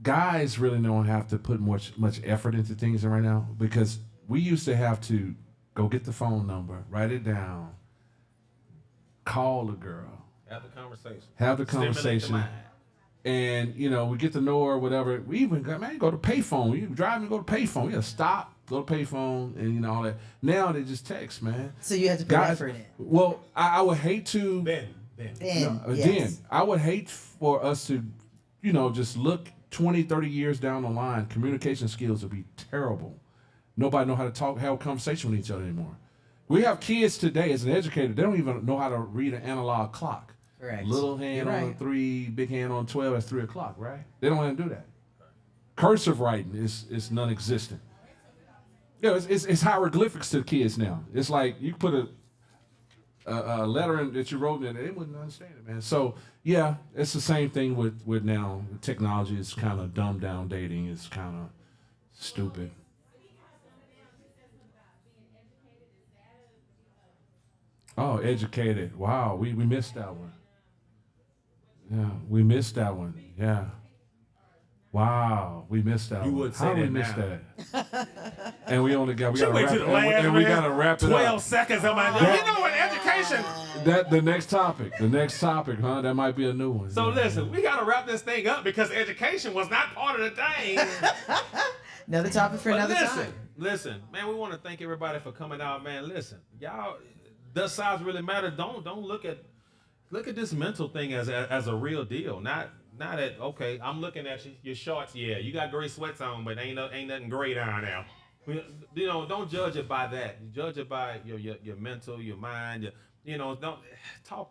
Speaker 1: Guys really don't have to put much effort into things right now, because we used to have to go get the phone number, write it down, call the girl,
Speaker 2: Have the conversation.
Speaker 1: have the
Speaker 2: Stimulate the
Speaker 1: conversation.
Speaker 2: mind.
Speaker 1: And we get to know her, or whatever. We even go to payphone. You drive and go to payphone. Yeah, stop, go to payphone, and all that. Now they just text, man.
Speaker 3: So you had to put effort in.
Speaker 1: Well, I would hate to.
Speaker 2: Ben.
Speaker 3: Then,
Speaker 1: Again,
Speaker 3: yes.
Speaker 1: I would hate for us to, just look 20, 30 years down the line. Communication skills would be terrible. Nobody know how to talk, have a conversation with each other anymore. We have kids today, as an educator, they don't even know how to read an analog clock.
Speaker 3: Correct.
Speaker 1: Little hand
Speaker 3: You're
Speaker 1: on
Speaker 3: right.
Speaker 1: 3, big hand on 12, that's 3 o'clock, right? They don't know how to do that. Cursive writing is non-existent. It's hieroglyphics to the kids now. It's like you put a letter in that you wrote in, they wouldn't understand it, man. So yeah, it's the same thing with now. Technology is kind of dumbed down. Dating is kind of stupid. Oh, educated. Wow, we missed that one. Yeah, we missed that one. Yeah. Wow, we missed that
Speaker 2: You
Speaker 1: one.
Speaker 2: would say
Speaker 1: How
Speaker 2: that
Speaker 1: we missed
Speaker 2: now.
Speaker 1: that? And we gotta
Speaker 2: Wait
Speaker 1: wrap
Speaker 2: till
Speaker 1: it
Speaker 2: the last
Speaker 1: and we gotta wrap it
Speaker 2: 12
Speaker 1: up.
Speaker 2: seconds of my in education.
Speaker 1: The next topic, huh? That might be a new one.
Speaker 2: So
Speaker 1: Yeah.
Speaker 2: listen, we gotta wrap this thing up because education was not part of the thing.
Speaker 3: Another topic for
Speaker 2: But
Speaker 3: another
Speaker 2: listen,
Speaker 3: time.
Speaker 2: listen, man, we want to thank everybody for coming out, man. Listen, y'all, does size really matter? Don't look at this mental thing as a real deal. Not at okay, I'm looking at your shorts. Yeah, you got gray sweats on, but ain't nothing gray down there. Don't judge it by that. You judge it by your mental, your mind. Don't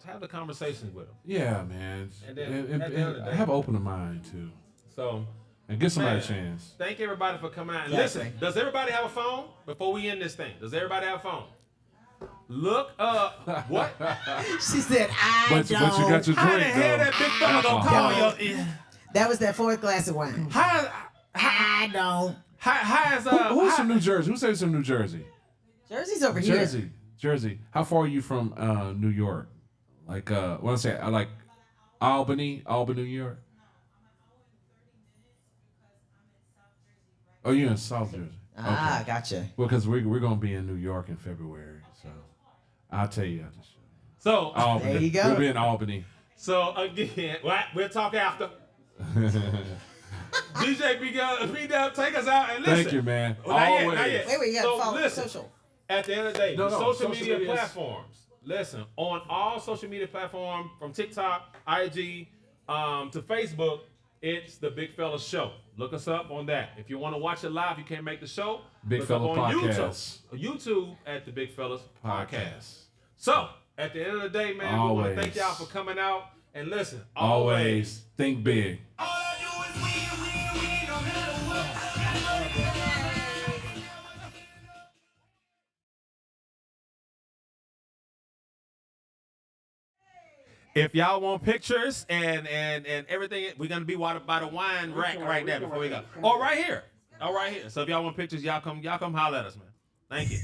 Speaker 2: have the conversations with them.
Speaker 1: Yeah, man.
Speaker 2: And then at the end of the day-
Speaker 1: have an open mind too,
Speaker 2: So.
Speaker 1: and give somebody
Speaker 2: Man,
Speaker 1: a chance.
Speaker 2: Thank everybody for coming out. And
Speaker 3: Yeah,
Speaker 2: listen,
Speaker 3: thank you.
Speaker 2: does everybody have a phone? Before we end this thing, does everybody have a phone? Look up what?
Speaker 3: She said,
Speaker 1: But you got your
Speaker 2: How the
Speaker 1: drink
Speaker 2: hell
Speaker 1: though.
Speaker 2: that big fella gonna call
Speaker 3: Don't.
Speaker 2: you?
Speaker 3: That was that fourth glass of wine. I don't.
Speaker 2: How is
Speaker 1: Who's
Speaker 2: how-
Speaker 1: from New Jersey? Who says from New Jersey?
Speaker 3: Jersey's over here.
Speaker 1: Jersey. How far are you from New York? Like what I say? I like Albany, New York. Oh, you're in South Jersey.
Speaker 3: Ah, gotcha.
Speaker 1: Well, because we're gonna be in New York in February, so I'll tell you after the show.
Speaker 2: So
Speaker 1: Albany.
Speaker 3: There you go.
Speaker 1: We'll be in Albany.
Speaker 2: so again, we'll talk after. DJ B-Dub, take us out and listen.
Speaker 1: Thank you, man.
Speaker 2: Well, not
Speaker 1: Always.
Speaker 2: yet.
Speaker 3: Wait, you gotta
Speaker 2: So
Speaker 3: follow
Speaker 2: listen.
Speaker 3: social.
Speaker 2: At the end of the day,
Speaker 1: No,
Speaker 2: social media
Speaker 1: media is-
Speaker 2: platforms. Listen, on all social media platforms, from TikTok, IG, to Facebook, it's the Big Fella Show. Look us up on that. If you want to watch it live, you can't make the show.
Speaker 1: Big
Speaker 2: look up
Speaker 1: Fella
Speaker 2: on
Speaker 1: Podcast.
Speaker 2: YouTube at the Big Fellas Podcast. So, at the end of the day, man, we want
Speaker 1: Always.
Speaker 2: to thank y'all for coming out. And listen,
Speaker 1: Always think big.
Speaker 2: if y'all want pictures and everything, we're gonna be by the wine rack right there before we go. Oh, right here. Oh, right here. So if y'all want pictures, y'all come holler at us, man. Thank you.